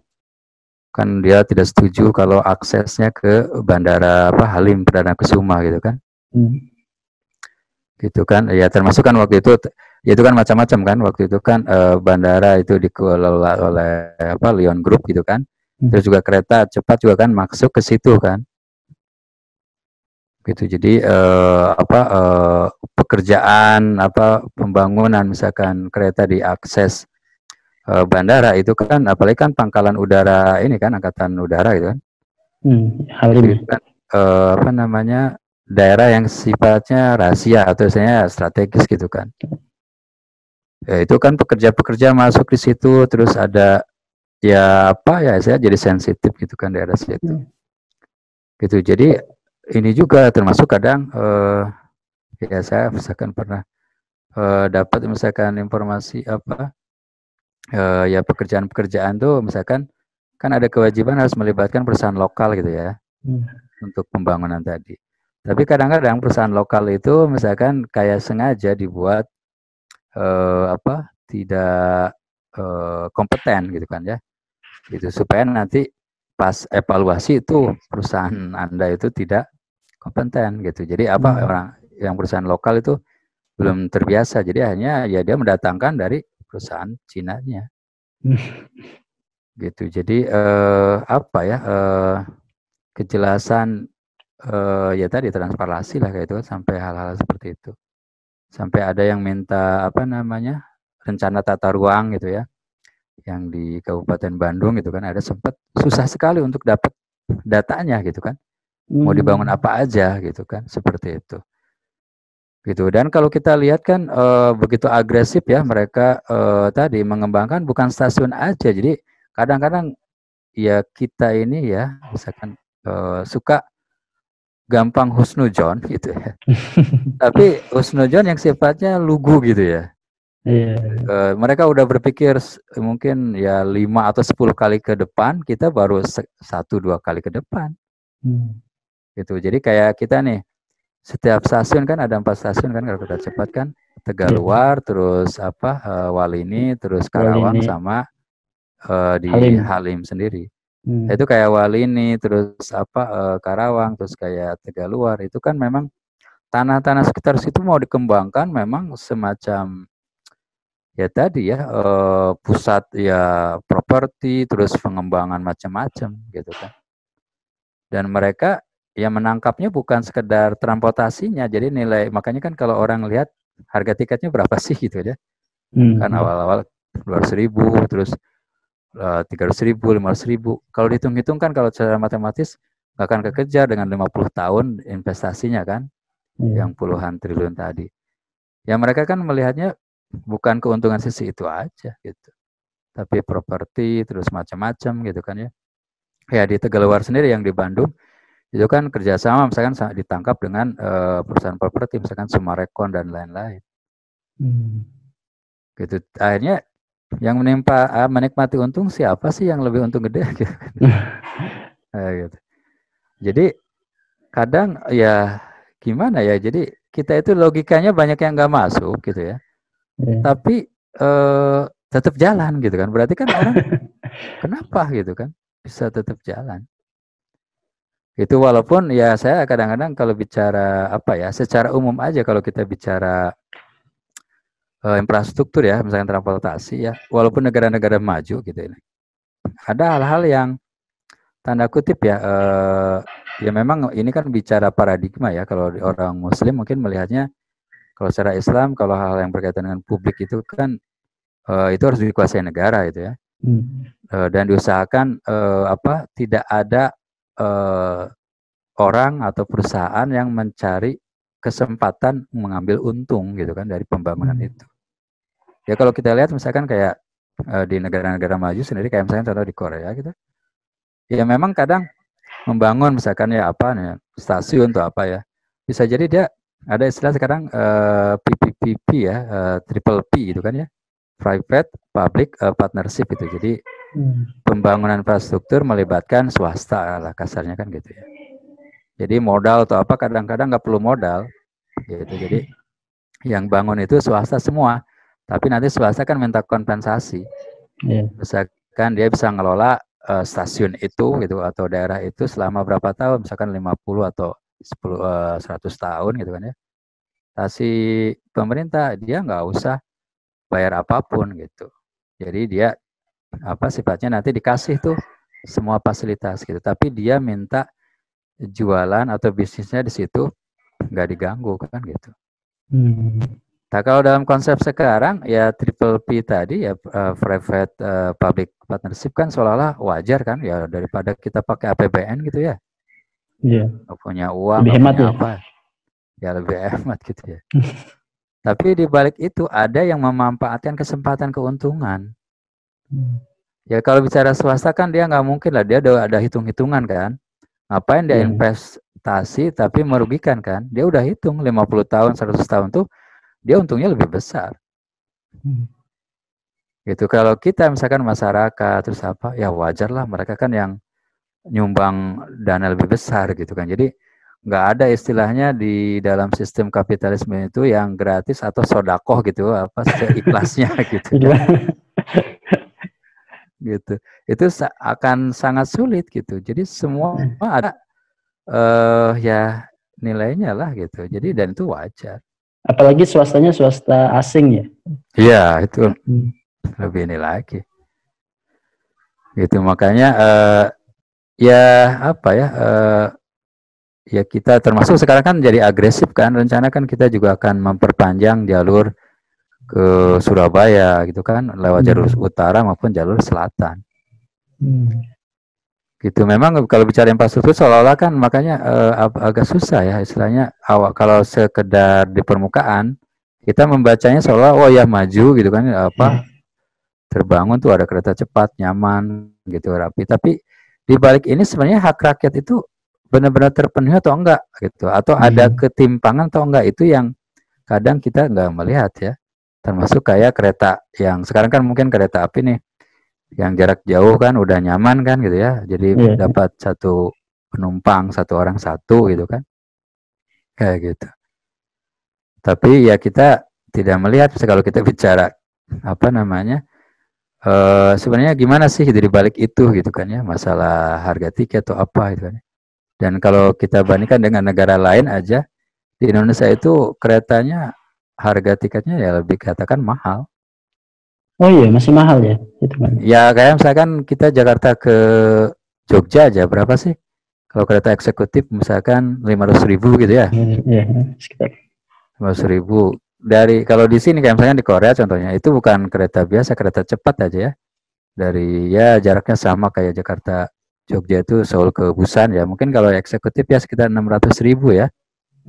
Kan dia tidak setuju kalau aksesnya ke bandara Halim Perdana Kusuma gitu kan. gitu kan. Ya termasuk kan waktu itu, ya itu kan macam-macam kan. Waktu itu kan bandara itu dikelola oleh apa Lion Group gitu kan. Terus juga kereta cepat juga kan masuk ke situ kan. Gitu. Jadi pekerjaan apa pembangunan misalkan kereta diakses bandara itu kan, apalagi kan pangkalan udara ini kan, angkatan udara gitu kan. Halim. Itu kan apa namanya, daerah yang sifatnya rahasia atau misalnya strategis gitu kan. Ya, itu kan pekerja-pekerja masuk di situ, terus ada ya apa ya, saya jadi sensitif gitu kan daerah situ. Gitu. Jadi ini juga termasuk kadang ya saya misalkan pernah dapat misalkan informasi apa ya pekerjaan-pekerjaan tuh misalkan kan ada kewajiban harus melibatkan perusahaan lokal gitu ya untuk pembangunan tadi. Tapi kadang-kadang perusahaan lokal itu misalkan kayak sengaja dibuat apa tidak kompeten gitu kan ya. Gitu supaya nanti pas evaluasi itu perusahaan Anda itu tidak kompeten gitu. Jadi apa orang yang perusahaan lokal itu belum terbiasa. Jadi hanya ya dia mendatangkan dari perusahaan Cina-nya. Gitu. Jadi apa ya kejelasan ya tadi transparansi lah kayak itu kan, sampai hal-hal seperti itu. Sampai ada yang minta apa namanya rencana tata ruang gitu ya, yang di Kabupaten Bandung gitu kan, ada sempat susah sekali untuk dapat datanya gitu kan. Mau dibangun apa aja gitu kan, seperti itu. Gitu. Dan kalau kita lihat kan begitu agresif ya mereka tadi mengembangkan bukan stasiun aja. Jadi kadang-kadang ya kita ini ya misalkan suka gampang husnudzon gitu ya. Tapi husnudzon yang sifatnya lugu gitu ya. Mereka udah berpikir mungkin ya 5 atau 10 kali ke depan, kita baru 1-2 kali ke depan. Gitu. Jadi kayak kita nih, setiap stasiun kan ada 4 stasiun kan kalau kereta cepat kan, Tegaluar, terus apa Walini, terus Karawang, sama di Halim sendiri. Itu kayak Walini, terus apa Karawang, terus kayak Tegaluar, itu kan memang tanah-tanah sekitar situ mau dikembangkan memang semacam ya tadi ya pusat ya properti, terus pengembangan macam-macam gitu kan. Dan mereka ya menangkapnya bukan sekedar transportasinya, jadi nilai, makanya kan kalau orang lihat harga tiketnya berapa sih gitu ya. Kan awal-awal 200.000, terus 300.000, 500.000. Kalau dihitung-hitung kan kalau secara matematis nggak akan kekejar dengan 50 tahun investasinya kan, yang puluhan triliun tadi. Ya mereka kan melihatnya bukan keuntungan sisi itu aja gitu, tapi properti terus macam-macam gitu kan ya. Ya di Tegaluar sendiri yang di Bandung itu kan kerjasama misalkan ditangkap dengan perusahaan properti misalkan Sumarekon dan lain-lain. Gitu. Akhirnya yang menikmati untung siapa sih yang lebih untung gede gitu. Gitu. Jadi kadang ya gimana ya, jadi kita itu logikanya banyak yang nggak masuk gitu ya, tapi tetap jalan gitu kan, berarti kan orang kenapa gitu kan bisa tetap jalan. Itu walaupun ya saya kadang-kadang kalau bicara apa ya, secara umum aja kalau kita bicara infrastruktur ya, misalnya transportasi ya, walaupun negara-negara maju gitu ini, ada hal-hal yang tanda kutip ya, ya memang ini kan bicara paradigma ya, kalau orang Muslim mungkin melihatnya, kalau secara Islam kalau hal yang berkaitan dengan publik itu kan itu harus dikuasai negara gitu ya, dan diusahakan apa tidak ada orang atau perusahaan yang mencari kesempatan mengambil untung gitu kan dari pembangunan itu. Ya kalau kita lihat misalkan kayak di negara-negara maju sendiri, kayak misalnya contoh di Korea gitu, ya memang kadang membangun misalkan ya apa nih stasiun atau apa ya, bisa jadi dia ada istilah sekarang PPPP ya, triple P gitu kan ya, private public partnership itu. Jadi pembangunan infrastruktur melibatkan swasta lah kasarnya kan gitu ya. Jadi modal atau apa kadang-kadang nggak perlu modal gitu. Jadi yang bangun itu swasta semua, tapi nanti swasta kan minta kompensasi. Misalkan dia bisa ngelola stasiun itu gitu atau daerah itu selama berapa tahun, misalkan 50 atau 100 tahun gitu kan ya. fasilitasi pemerintah, dia nggak usah bayar apapun gitu. Jadi dia sifatnya nanti dikasih tuh semua fasilitas gitu, tapi dia minta jualan atau bisnisnya di situ nggak diganggu kan gitu. Nah kalau dalam konsep sekarang ya triple P tadi ya private public partnership kan seolah-olah wajar kan ya, daripada kita pakai APBN gitu ya. Iya. Nggak punya uang, Lebih nggak hemat punya ya. apa, ya lebih hemat gitu ya. Tapi di balik itu ada yang memanfaatkan kesempatan keuntungan. Ya kalau bicara swasta kan dia nggak mungkin lah, dia ada hitung-hitungan kan. Ngapain dia investasi tapi merugikan kan? Dia udah hitung 50 tahun, 100 tahun tuh dia untungnya lebih besar. Gitu. Kalau kita misalkan masyarakat terus apa, ya wajar lah mereka kan yang nyumbang dana lebih besar gitu kan. Jadi nggak ada istilahnya di dalam sistem kapitalisme itu yang gratis atau sodakoh gitu, apa seikhlasnya gitu kan. Gitu. Itu akan sangat sulit gitu. Jadi semua ada ya nilainya lah gitu. Jadi dan itu wajar. Apalagi swastanya swasta asing ya. Iya, itu lebih ini lagi. Gitu makanya ya apa ya ya kita termasuk sekarang kan jadi agresif kan, rencana kan kita juga akan memperpanjang jalur ke Surabaya gitu kan, lewat jalur utara maupun jalur selatan. Gitu memang kalau bicara infrastruktur seolah-olah kan makanya agak susah ya istilahnya kalau sekedar di permukaan kita membacanya seolah oh ya maju gitu kan terbangun tuh ada kereta cepat nyaman gitu rapi, tapi di balik ini sebenarnya hak rakyat itu benar-benar terpenuhi atau enggak gitu, atau ada ketimpangan atau enggak, itu yang kadang kita enggak melihat ya. Termasuk kayak kereta yang sekarang kan mungkin kereta api nih yang jarak jauh kan udah nyaman kan gitu ya, jadi dapat satu penumpang satu orang satu gitu kan kayak gitu. Tapi ya kita tidak melihat kalau kita bicara apa namanya sebenarnya gimana sih dari balik itu gitu kan ya, masalah harga tiket atau apa gitu kan. Dan kalau kita bandingkan dengan negara lain aja, di Indonesia itu keretanya harga tiketnya ya lebih katakan mahal. Oh iya masih mahal ya itu kan. Ya kayak misalkan kita Jakarta ke Jogja aja berapa sih? Kalau kereta eksekutif misalkan 500.000 gitu ya. Iya, sekitar 500.000. Dari kalau di sini kayak misalnya di Korea contohnya itu bukan kereta biasa, kereta cepat aja ya. Dari ya jaraknya sama kayak Jakarta Jogja itu Seoul ke Busan ya. Mungkin kalau eksekutif ya sekitar 600.000 ya.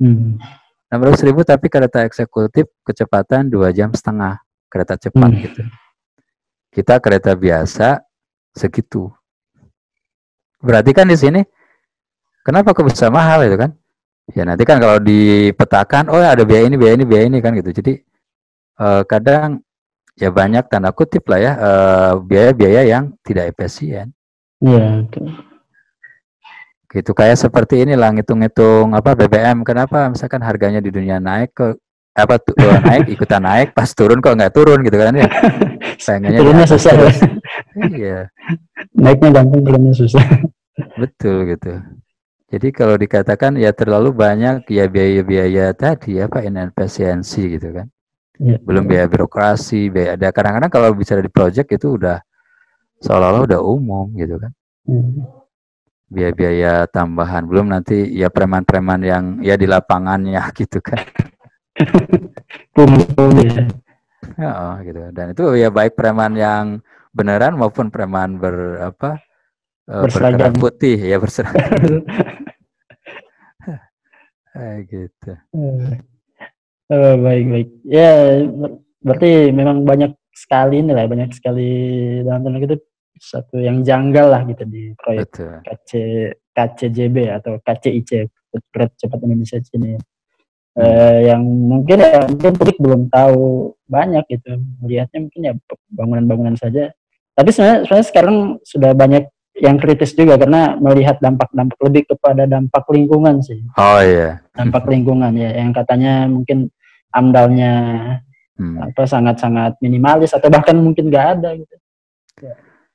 600.000 tapi kereta eksekutif kecepatan 2,5 jam kereta cepat gitu. Kita kereta biasa segitu. Berarti kan di sini kenapa kok bisa mahal itu kan? Ya nanti kan kalau dipetakan, oh ada biaya ini kan gitu. Jadi kadang ya banyak tanda kutip lah ya biaya-biaya yang tidak efisien. Iya. Gitu kayak seperti inilah ngitung-ngitung apa BBM, kenapa misalkan harganya di dunia naik ke naik ikutan naik, pas turun kok nggak turun gitu kan ya. Pengennya turunnya susah ya. Iya. Naiknya gampang, turunnya susah. Betul gitu. Jadi kalau dikatakan ya terlalu banyak ya biaya-biaya tadi apa inefisiensi gitu kan. Ya, belum biaya birokrasi, biaya ada kadang-kadang kalau bicara di project itu udah seolah-olah udah umum gitu kan. Biaya-biaya tambahan, belum nanti ya preman-preman yang ya di lapangannya gitu kan. Ya, gitu. Dan itu ya baik preman yang beneran maupun preman berseragam putih ya berseragam. Gitu. Baik. Ya berarti memang banyak sekali inilah, banyak sekali dalam tanda kutip satu yang janggal lah gitu di proyek KCJB atau KCIC, Kereta Cepat Indonesia ini. Yang mungkin publik belum tahu banyak gitu, melihatnya mungkin ya bangunan-bangunan saja. Tapi sebenarnya sekarang sudah banyak yang kritis juga karena melihat dampak-dampak lebih kepada dampak lingkungan sih. Oh iya. Dampak lingkungan ya, yang katanya mungkin amdalnya sangat-sangat minimalis atau bahkan mungkin nggak ada gitu.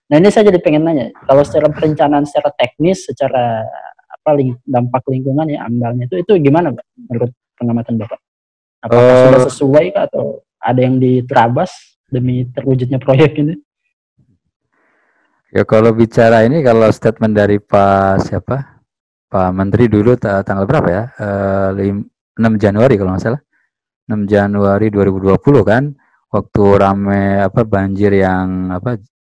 Nah ini saya jadi pengen nanya, kalau secara perencanaan, secara teknis, secara dampak lingkungan ya amdalnya itu gimana Pak menurut pengamatan Bapak? Apakah sudah sesuai kah, atau ada yang diterabas demi terwujudnya proyek ini? Ya kalau bicara ini, kalau statement dari Pak Menteri dulu tanggal berapa ya? 6 Januari kalau nggak salah. 6 Januari 2020 kan, waktu rame banjir yang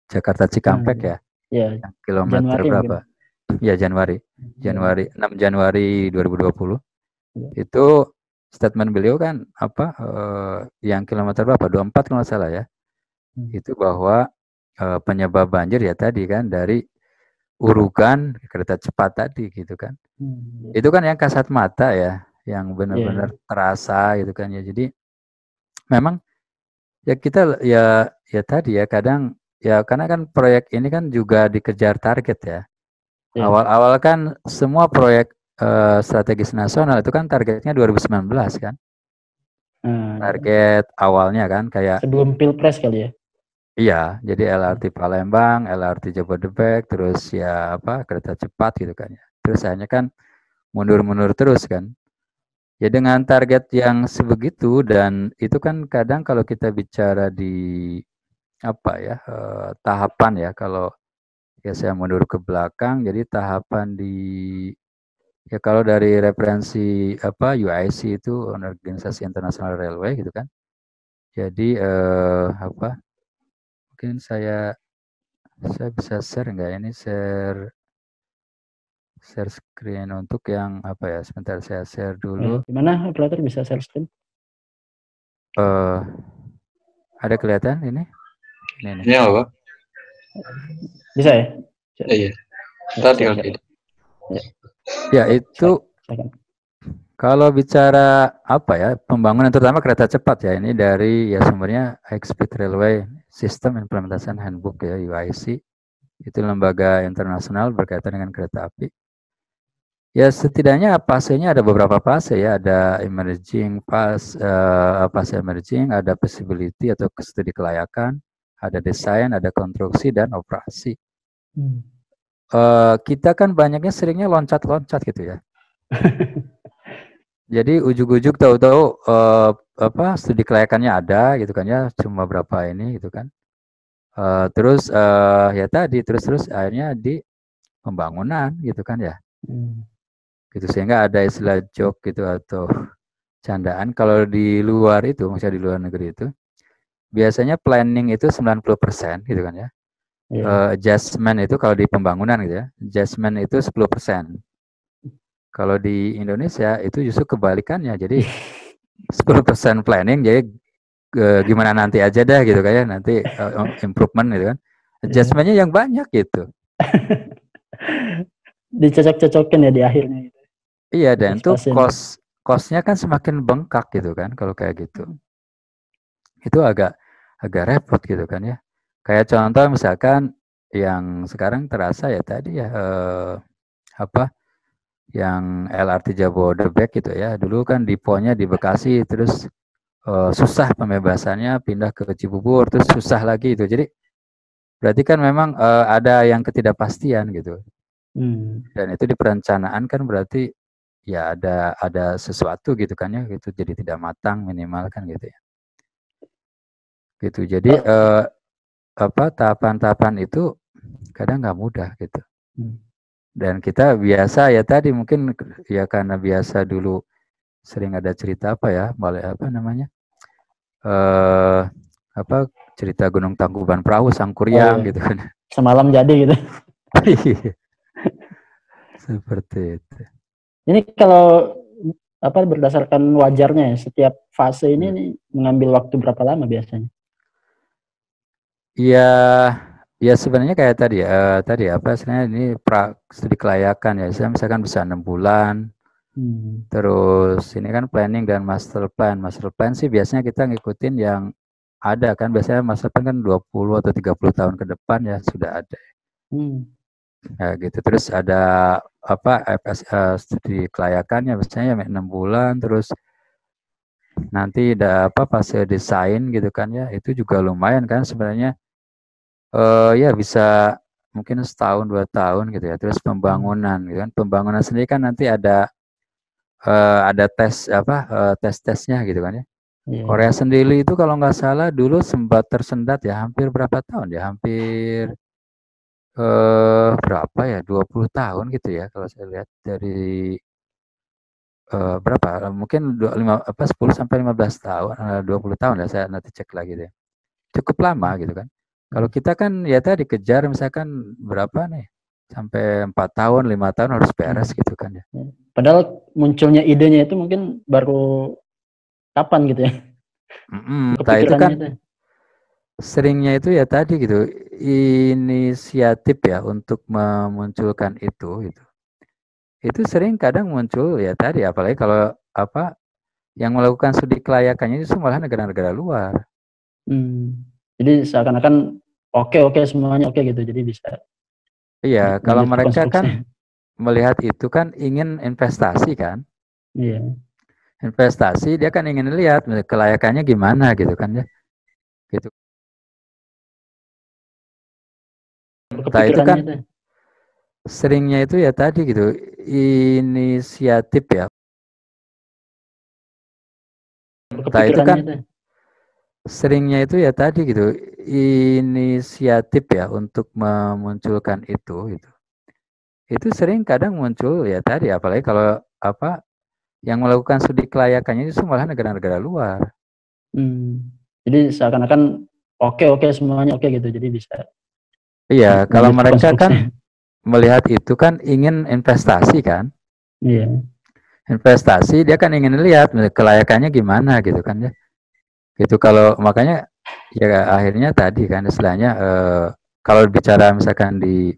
Jakarta Cikampek ya. Ya, Yang kilometer Januari berapa? Mungkin. Ya Januari. 6 Januari 2020. Ya. Itu statement beliau kan yang kilometer berapa? 24 kalau nggak salah ya. Itu bahwa penyebab banjir ya tadi kan dari urukan kereta cepat tadi gitu kan. Itu kan yang kasat mata ya, yang benar-benar terasa gitu kan ya. Jadi memang ya kita ya tadi ya, kadang ya karena kan proyek ini kan juga dikejar target ya. Awal-awal kan semua proyek strategis nasional itu kan targetnya 2019 kan. Target awalnya kan kayak sebelum Pilpres kali ya. Iya, jadi LRT Palembang, LRT Jabodebek, terus ya kereta cepat gitu kan ya. Terus akhirnya kan mundur-mundur terus kan. Ya dengan target yang sebegitu, dan itu kan kadang kalau kita bicara di tahapan ya, kalau ya saya mundur ke belakang, jadi tahapan di ya kalau dari referensi UIC itu Organisasi Internasional Railway gitu kan. Jadi mungkin saya bisa share nggak ini, share screen untuk yang sebentar saya share dulu. Gimana operator bisa share screen? Ada kelihatan ini? Ini apa? Bisa ya? Iya. Tadi ya itu kalau bicara pembangunan terutama kereta cepat ya, ini dari ya sumbernya High Speed Railway System Implementation Handbook ya, UIC. Itu lembaga internasional berkaitan dengan kereta api. Ya setidaknya fasenya ada beberapa fase ya, ada emerging fase emerging, ada feasibility atau studi kelayakan, ada desain, ada konstruksi dan operasi. Kita kan banyaknya seringnya loncat-loncat gitu ya. Jadi ujuk-ujuk tahu-tahu studi kelayakannya ada gitu kan ya, cuma berapa ini gitu kan. Terus ya tadi terus akhirnya di pembangunan gitu kan ya. Gitu sehingga ada istilah joke gitu atau candaan kalau di luar itu, maksudnya di luar negeri itu biasanya planning itu 90% gitu kan ya. Adjustment itu kalau di pembangunan gitu ya, adjustment itu 10%. Kalau di Indonesia itu justru kebalikannya, jadi 10% planning, jadi gimana nanti aja dah gitu kayak nanti improvement gitu kan, adjustmentnya yang banyak gitu. Dicocok-cocokin ya di akhirnya gitu. Iya, dan itu cost-nya kan semakin bengkak gitu kan kalau kayak gitu. Itu agak repot gitu kan ya. Kayak contoh misalkan yang sekarang terasa ya tadi ya yang LRT Jabodebek gitu ya. Dulu kan deponya di Bekasi, terus susah pembebasannya, pindah ke Cibubur, terus susah lagi itu. Jadi berarti kan memang ada yang ketidakpastian gitu. Dan itu di perencanaan kan berarti ya ada sesuatu gitu kan ya, gitu jadi tidak matang minimal kan gitu ya. Gitu. Jadi tahapan-tahapan itu kadang nggak mudah gitu. Dan kita biasa ya tadi mungkin ya karena biasa dulu sering ada cerita cerita Gunung Tangkuban Perahu Sangkuriang gitu kan. Semalam jadi gitu. Seperti itu. Ini kalau berdasarkan wajarnya ya, setiap fase ini mengambil waktu berapa lama biasanya? Ya sebenarnya kayak tadi sebenarnya ini studi kelayakan ya, saya misalkan bisa 6 bulan. Terus ini kan planning dan master plan sih biasanya kita ngikutin yang ada kan, biasanya master plan kan 20 atau 30 tahun ke depan ya sudah ada. Ya gitu. Terus ada studi kelayakannya biasanya 6 bulan, terus nanti ada fase desain gitu kan ya, itu juga lumayan kan sebenarnya. Ya bisa mungkin setahun 2 tahun gitu ya. Terus pembangunan gitu kan. Pembangunan sendiri kan nanti ada tes tesnya gitu kan ya. Iya. Korea sendiri itu kalau nggak salah dulu sempat tersendat ya, hampir berapa tahun ya, hampir berapa ya, 20 tahun gitu ya kalau saya lihat dari berapa, mungkin 10 sampai 15 tahun, 20 tahun ya, saya nanti cek lagi deh. Cukup lama gitu kan. Kalau kita kan ya tadi kejar misalkan berapa nih, sampai 4 tahun, 5 tahun harus beres gitu kan ya. Padahal munculnya idenya itu mungkin baru kapan gitu ya. Nah itu kan Kepikirannya itu. seringnya itu ya tadi gitu, inisiatif ya untuk memunculkan itu gitu. Itu sering kadang muncul ya tadi, apalagi kalau apa yang melakukan studi kelayakannya itu malah negara-negara luar. Jadi seakan-akan oke semuanya oke gitu, jadi bisa Iya, kalau lanjut ke mereka konstruksi. kan melihat itu kan ingin investasi kan. Iya. Investasi dia kan ingin lihat kelayakannya gimana gitu kan ya. Gitu. Nah itu kan Kepikirannya itu. seringnya itu ya tadi gitu, inisiatif ya. Nah itu kan Kepikirannya itu. seringnya itu ya tadi gitu, inisiatif ya untuk memunculkan itu gitu. Itu sering kadang muncul ya tadi, apalagi kalau apa yang melakukan studi kelayakannya itu malah negara-negara luar. Jadi seakan-akan oke semuanya oke gitu, jadi bisa Iya, kalau lanjut ke mereka konstruksi. kan melihat itu kan ingin investasi kan. Iya. Investasi dia kan ingin lihat kelayakannya gimana gitu kan ya. Gitu, kalau makanya ya akhirnya tadi kan istilahnya kalau bicara misalkan di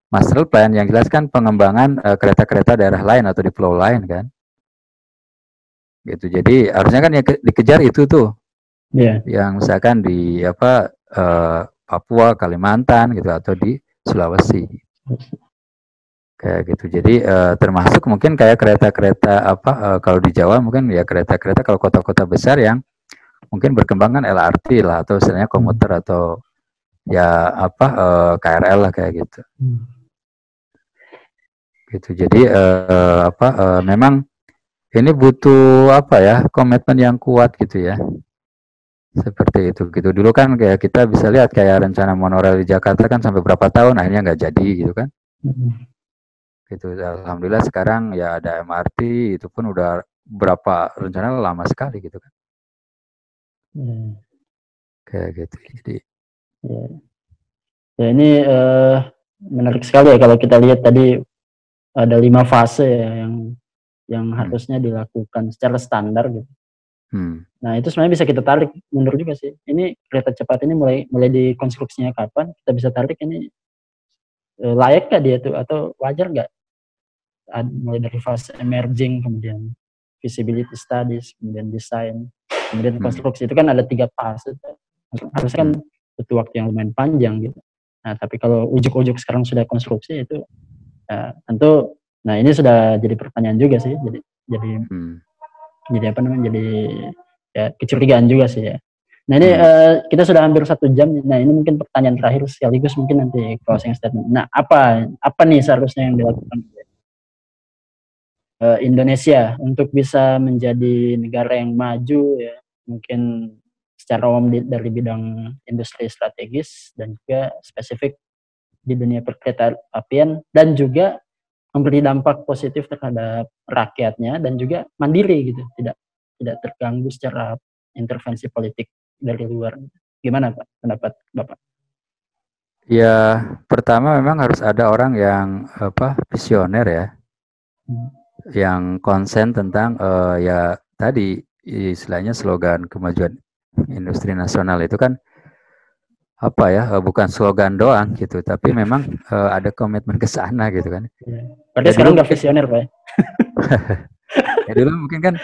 master plan yang jelas kan pengembangan kereta-kereta daerah lain atau di pulau lain kan. Gitu. Jadi harusnya kan yang dikejar itu tuh. Iya. Yang misalkan di Papua, Kalimantan gitu atau di Sulawesi. Kayak gitu. Jadi termasuk mungkin kayak kereta-kereta kalau di Jawa mungkin ya kereta-kereta kalau kota-kota besar yang mungkin berkembangkan LRT lah atau istilahnya komuter atau ya KRL lah kayak gitu. Gitu. Jadi memang ini butuh komitmen yang kuat gitu ya. Seperti itu gitu. Dulu kan kayak kita bisa lihat kayak rencana monorail di Jakarta kan sampai berapa tahun akhirnya nggak jadi gitu kan. Gitu. Alhamdulillah sekarang ya ada MRT, itu pun udah berapa rencana lama sekali gitu kan. Kayak gitu. Jadi ya ini menarik sekali ya kalau kita lihat tadi ada 5 fase ya yang harusnya dilakukan secara standar gitu. Nah itu sebenarnya bisa kita tarik mundur juga sih. Ini kereta cepat ini mulai dikonstruksinya kapan? Kita bisa tarik ini layak nggak dia tuh atau wajar nggak? Mulai dari fase emerging, kemudian feasibility studies, kemudian desain, kemudian konstruksi. Itu kan ada 3 fase. Harusnya kan butuh waktu yang lumayan panjang gitu. Nah tapi kalau ujuk-ujuk sekarang sudah konstruksi itu tentu, nah ini sudah jadi pertanyaan juga sih. Jadi apa namanya? Jadi ya kecurigaan juga sih ya. Nah ini kita sudah hampir 1 jam. Nah ini mungkin pertanyaan terakhir sekaligus mungkin nanti closing statement. Nah apa nih seharusnya yang dilakukan Indonesia untuk bisa menjadi negara yang maju ya, mungkin secara umum dari bidang industri strategis dan juga spesifik di dunia perkereta apian, dan juga memberi dampak positif terhadap rakyatnya dan juga mandiri gitu, tidak terganggu secara intervensi politik dari luar. Gimana Pak pendapat Bapak? Ya pertama memang harus ada orang yang visioner ya, yang konsen tentang ya tadi istilahnya slogan kemajuan industri nasional itu kan bukan slogan doang gitu, tapi memang ada komitmen ke sana gitu kan. Berarti ya, sekarang nggak visioner Pak? Ya dulu mungkin kan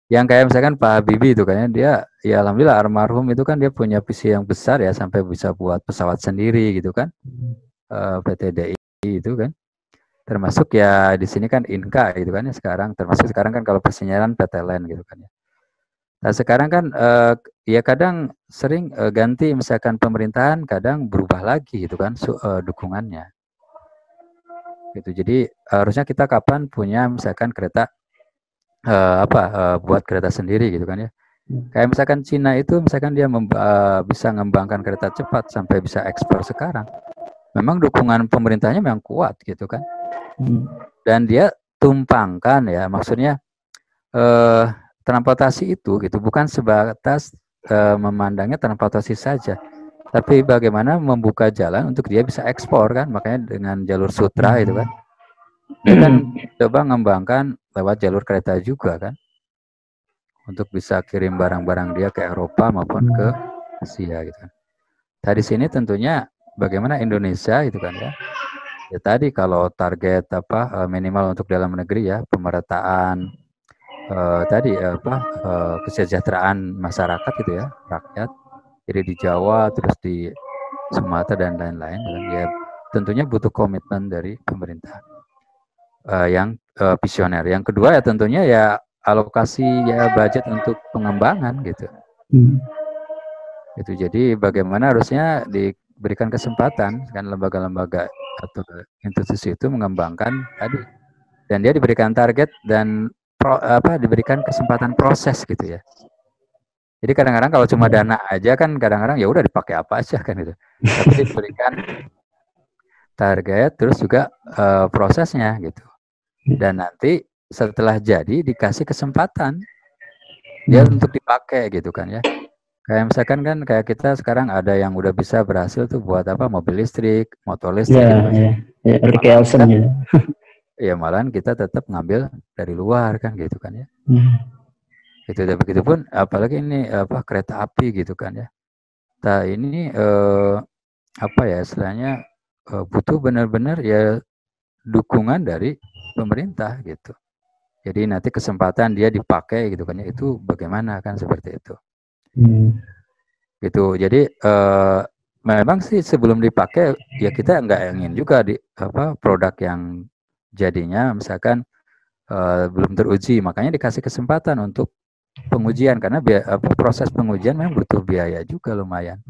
yang kayak misalkan Pak Habibie itu kayaknya dia ya alhamdulillah almarhum itu kan dia punya visi yang besar ya sampai bisa buat pesawat sendiri gitu kan, PTDI itu kan. Termasuk ya di sini kan Inka gitu kan ya sekarang, termasuk sekarang kan kalau persinyalan PTLN gitu kan ya. Nah sekarang kan ya kadang sering ganti misalkan pemerintahan, kadang berubah lagi gitu kan dukungannya. Gitu. Jadi harusnya kita kapan punya misalkan kereta buat kereta sendiri gitu kan ya. Kayak misalkan Cina itu, misalkan dia bisa mengembangkan kereta cepat sampai bisa ekspor sekarang. Memang dukungan pemerintahnya memang kuat gitu kan. Dan dia tumpangkan ya, maksudnya transportasi itu gitu bukan sebatas memandangnya transportasi saja, tapi bagaimana membuka jalan untuk dia bisa ekspor kan, makanya dengan jalur sutra itu kan. Dia kan coba mengembangkan lewat jalur kereta juga kan, untuk bisa kirim barang-barang dia ke Eropa maupun ke Asia gitu kan. Tadi sini tentunya bagaimana Indonesia gitu kan ya. Ya tadi kalau target minimal untuk dalam negeri ya, pemerataan kesejahteraan masyarakat gitu ya, rakyat. Jadi di Jawa terus di Sumatera dan lain-lain kan ya, tentunya butuh komitmen dari pemerintah yang visioner. Yang kedua ya tentunya ya alokasi ya budget untuk pengembangan gitu. Itu jadi bagaimana harusnya diberikan kesempatan kan lembaga-lembaga atau institusi itu mengembangkan tadi, dan dia diberikan target dan diberikan kesempatan proses gitu ya. Jadi kadang-kadang kalau cuma dana aja kan kadang-kadang ya udah dipakai apa aja kan gitu. Tapi diberikan target terus juga prosesnya gitu. Dan nanti setelah jadi dikasih kesempatan dia untuk dipakai gitu kan ya. Kayak misalkan kan kayak kita sekarang ada yang udah bisa berhasil tuh buat mobil listrik, motor listrik gitu kan. Gitu. Ya malahan kita tetap ngambil dari luar kan gitu kan ya. Itu dan begitupun apalagi ini kereta api gitu kan ya. Nah ini istilahnya butuh benar-benar ya dukungan dari pemerintah gitu. Jadi nanti kesempatan dia dipakai gitu kan ya, itu bagaimana kan seperti itu. Gitu. Jadi memang sih sebelum dipakai ya kita nggak ingin juga produk yang jadinya misalkan belum teruji, makanya dikasih kesempatan untuk pengujian karena proses pengujian memang butuh biaya juga lumayan.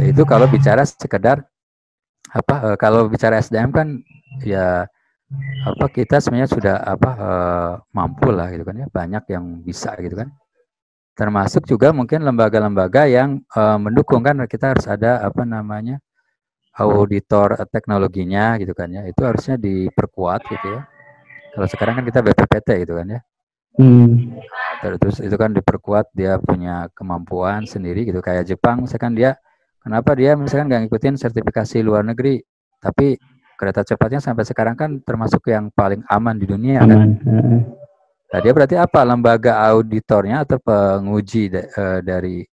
Itu kalau bicara sekedar kalau bicara SDM kan ya kita sebenarnya sudah mampu lah gitu kan ya, banyak yang bisa gitu kan. Termasuk juga mungkin lembaga-lembaga yang mendukung kan, kita harus ada auditor teknologinya gitu kan ya, itu harusnya diperkuat gitu ya. Kalau sekarang kan kita BPPT gitu kan ya. Terus itu kan diperkuat, dia punya kemampuan sendiri gitu. Kayak Jepang misalkan kenapa dia misalkan nggak ngikutin sertifikasi luar negeri, tapi kereta cepatnya sampai sekarang kan termasuk yang paling aman di dunia kan. Nah, dia berarti lembaga auditornya atau penguji dari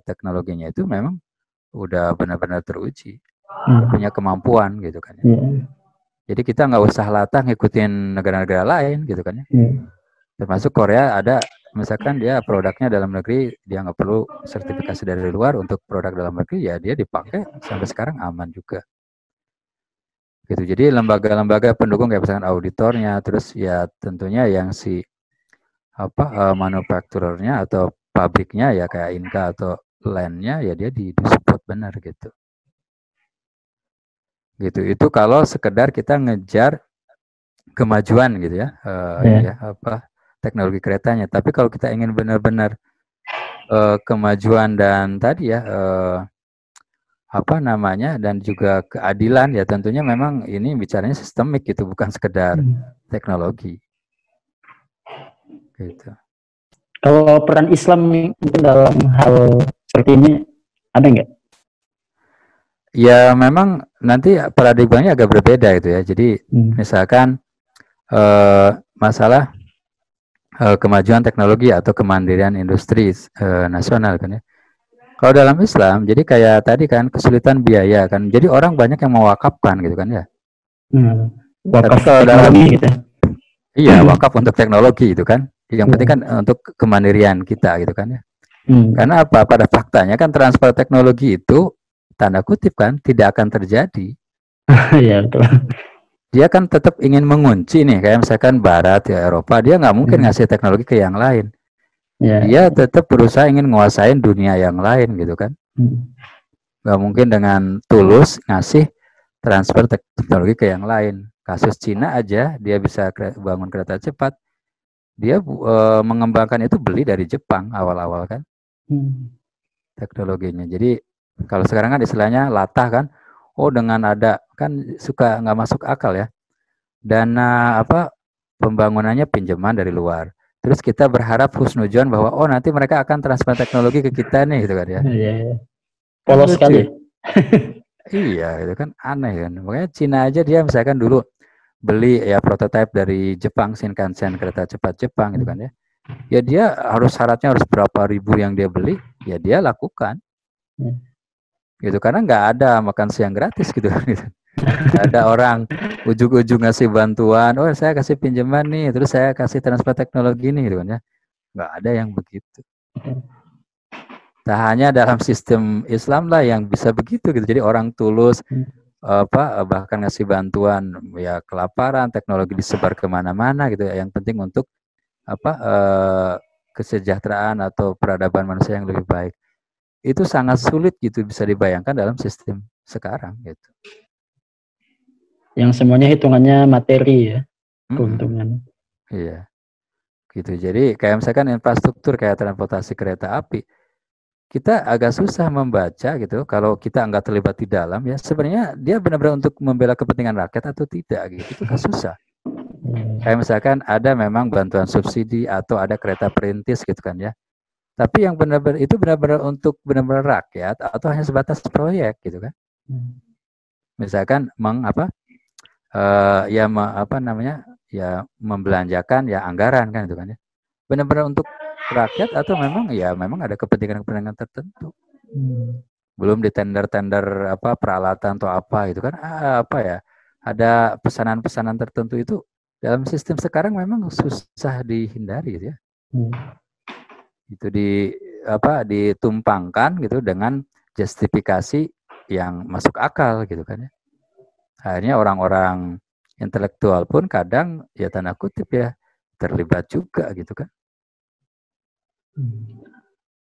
teknologinya itu memang udah benar-benar teruji, punya kemampuan gitu kan ya. Jadi kita nggak usah latah ngikutin negara-negara lain gitu kan ya. Termasuk Korea ada misalkan dia produknya dalam negeri, dia nggak perlu sertifikasi dari luar untuk produk dalam negeri, ya dia dipakai sampai sekarang aman juga. Gitu. Jadi lembaga-lembaga pendukung kayak misalkan auditornya, terus ya tentunya yang si manufakturernya atau pabriknya ya kayak Inka atau landnya ya dia di-support benar gitu. Gitu. Itu kalau sekedar kita ngejar kemajuan gitu ya, teknologi keretanya. Tapi kalau kita ingin benar-benar kemajuan dan tadi ya dan juga keadilan, ya tentunya memang ini bicaranya sistemik gitu, bukan sekedar teknologi. Gitu. Kalau peran Islam dalam hal seperti ini ada nggak? Ya memang nanti paradigmanya agak berbeda gitu ya. Jadi misalkan masalah kemajuan teknologi atau kemandirian industri nasional kan ya. Kalau dalam Islam, jadi kayak tadi kan kesulitan biaya kan, jadi orang banyak yang mewakafkan gitu kan ya. Wakaf teknologi gitu. Iya, wakaf untuk teknologi itu kan. Yang penting kan untuk kemandirian kita gitu kan ya. Karena pada faktanya kan transfer teknologi itu tanda kutip kan tidak akan terjadi. Iya betul. Dia kan tetap ingin mengunci nih, kayak misalkan Barat ya Eropa, dia nggak mungkin ngasih teknologi ke yang lain. Dia tetap berusaha ingin menguasain dunia yang lain gitu kan. Nggak mungkin dengan tulus ngasih transfer teknologi ke yang lain. Kasus Cina aja dia bisa bangun kereta cepat, dia mengembangkan itu beli dari Jepang awal-awal kan teknologinya. Jadi kalau sekarang kan istilahnya latah kan, oh dengan ada kan suka nggak masuk akal ya, dana apa pembangunannya pinjaman dari luar. Terus kita berharap husnudzon bahwa oh nanti mereka akan transfer teknologi ke kita nih gitu kan ya. Iya. Kan Polos lucu. sekali. Iya, itu kan aneh kan. Makanya Cina aja dia misalkan dulu beli ya prototipe dari Jepang Shinkansen kereta cepat Jepang gitu kan ya. Ya dia harus syaratnya harus berapa ribu yang dia beli, ya dia lakukan. Gitu karena nggak ada makan siang gratis gitu. Ada orang ujung-ujung ngasih bantuan, oh saya kasih pinjaman nih, terus saya kasih transfer teknologi nih gitu kan ya. Nggak ada yang begitu. Tak hanya dalam sistem Islam lah yang bisa begitu gitu. Jadi orang tulus bahkan ngasih bantuan ya kelaparan, teknologi disebar kemana-mana gitu. Yang penting untuk kesejahteraan atau peradaban manusia yang lebih baik. Itu sangat sulit gitu bisa dibayangkan dalam sistem sekarang gitu. Yang semuanya hitungannya materi ya, keuntungan. Iya, gitu. Jadi kayak misalkan infrastruktur kayak transportasi kereta api, kita agak susah membaca gitu. Kalau kita nggak terlibat di dalam ya, sebenarnya dia benar-benar untuk membela kepentingan rakyat atau tidak gitu. Itu kan susah. Kayak misalkan ada memang bantuan subsidi atau ada kereta perintis gitu kan ya. Tapi yang benar-benar itu benar-benar untuk benar-benar rakyat atau hanya sebatas proyek gitu kan. Misalkan ya membelanjakan ya anggaran kan itu kan ya. Benar-benar untuk rakyat atau memang ada kepentingan-kepentingan tertentu. Belum di tender-tender peralatan atau apa gitu kan. Ada pesanan-pesanan tertentu itu dalam sistem sekarang memang susah dihindari gitu ya. Itu ditumpangkan gitu dengan justifikasi yang masuk akal gitu kan ya. Akhirnya orang-orang intelektual pun kadang ya tanda kutip ya terlibat juga gitu kan.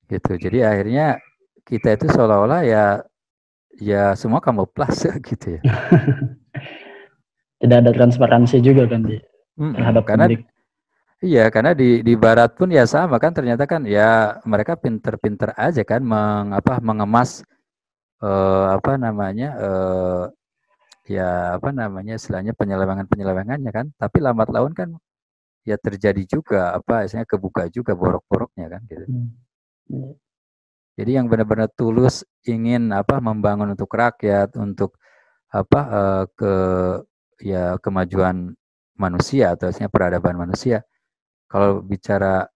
Gitu. Jadi akhirnya kita itu seolah-olah ya semua kamuflase gitu ya. Tidak ada transparansi juga kan terhadap publik. Iya, karena di barat pun ya sama kan, ternyata kan ya mereka pinter-pinter aja kan mengemas istilahnya penyelewengannya kan, tapi lambat laun kan ya terjadi juga istilahnya kebuka juga borok-boroknya kan gitu. Jadi yang benar-benar tulus ingin membangun untuk rakyat, untuk kemajuan manusia atau istilahnya peradaban manusia. Kalau bicara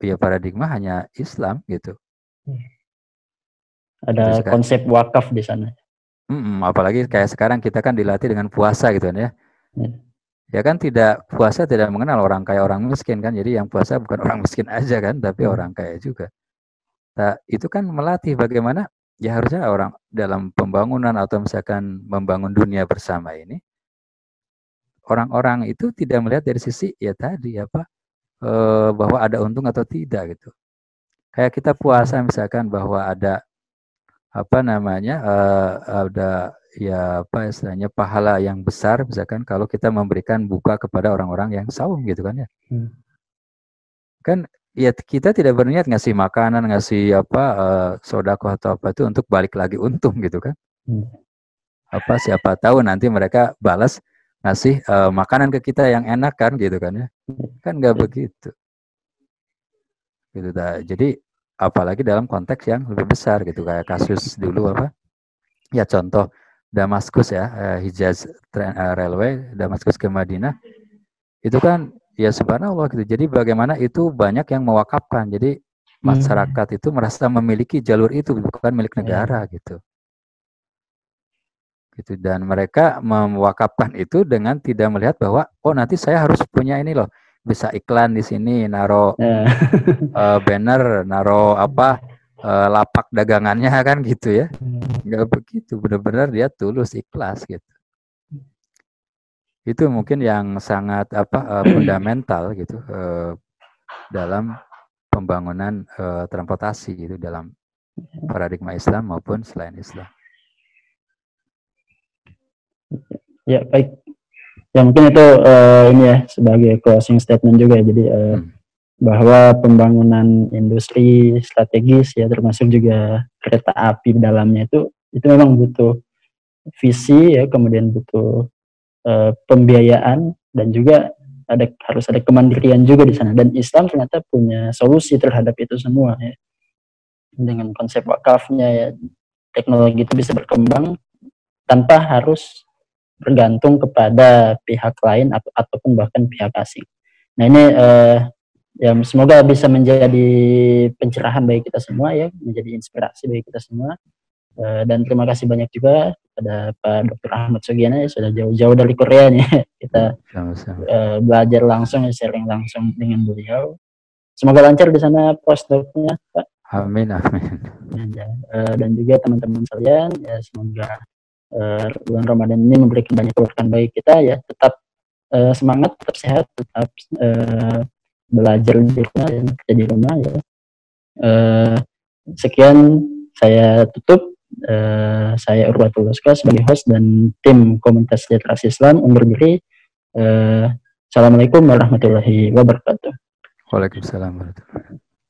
ya paradigma hanya Islam gitu. Ada gitu konsep wakaf di sana. Apalagi kayak sekarang kita kan dilatih dengan puasa gitu kan ya. Ya kan puasa tidak mengenal orang kaya orang miskin kan. Jadi yang puasa bukan orang miskin aja kan, tapi orang kaya juga. Nah, itu kan melatih bagaimana ya harusnya orang dalam pembangunan atau misalkan membangun dunia bersama ini, orang-orang itu tidak melihat dari sisi ya tadi bahwa ada untung atau tidak gitu. Kayak kita puasa misalkan bahwa ada istilahnya pahala yang besar misalkan kalau kita memberikan buka kepada orang-orang yang saum gitu kan ya. Kan ya kita tidak berniat ngasih makanan, ngasih sodako atau apa itu untuk balik lagi untung gitu kan. Siapa tahu nanti mereka balas ngasih makanan ke kita yang enak kan gitu kan ya. Kan nggak begitu. Gitu jadi apalagi dalam konteks yang lebih besar gitu kayak kasus dulu contoh Damaskus ya, Hijaz Railway Damaskus ke Madinah itu kan ya subhanallah gitu. Jadi bagaimana itu banyak yang mewakafkan. Jadi masyarakat itu merasa memiliki jalur itu bukan milik negara gitu. Gitu dan mereka mewakafkan itu dengan tidak melihat bahwa nanti saya harus punya ini loh. Bisa iklan di sini, naro banner, naro lapak dagangannya kan gitu ya. Enggak begitu, benar-benar dia tulus ikhlas gitu. Itu mungkin yang sangat fundamental gitu dalam pembangunan transportasi gitu dalam paradigma Islam maupun selain Islam. Ya baik, Ya mungkin itu ini ya sebagai closing statement juga ya. Jadi bahwa pembangunan industri strategis ya termasuk juga kereta api di dalamnya itu memang butuh visi ya, kemudian butuh pembiayaan dan juga harus ada kemandirian juga di sana, dan Islam ternyata punya solusi terhadap itu semua ya. Dengan konsep wakafnya ya, teknologi itu bisa berkembang tanpa harus bergantung kepada pihak lain ataupun bahkan pihak asing. Nah ini ya semoga bisa menjadi pencerahan bagi kita semua ya, menjadi inspirasi bagi kita semua. Dan terima kasih banyak juga kepada Pak Dr. Ahmad Sugiana ya, sudah jauh-jauh dari Korea nih kita belajar langsung, sharing langsung dengan beliau. Semoga lancar di sana postdoc-nya, Pak. Amin. Dan juga teman-teman sekalian ya, semoga bulan Ramadan ini memberikan banyak keberkahan bagi kita ya. Tetap semangat, tetap sehat, tetap belajar di rumah dan kerja di rumah ya. Sekian saya tutup. Saya Urwatul Uska sebagai host dan tim Komunitas Literasi Islam undur diri. Assalamualaikum warahmatullahi wabarakatuh. Waalaikumsalam warahmatullahi wabarakatuh.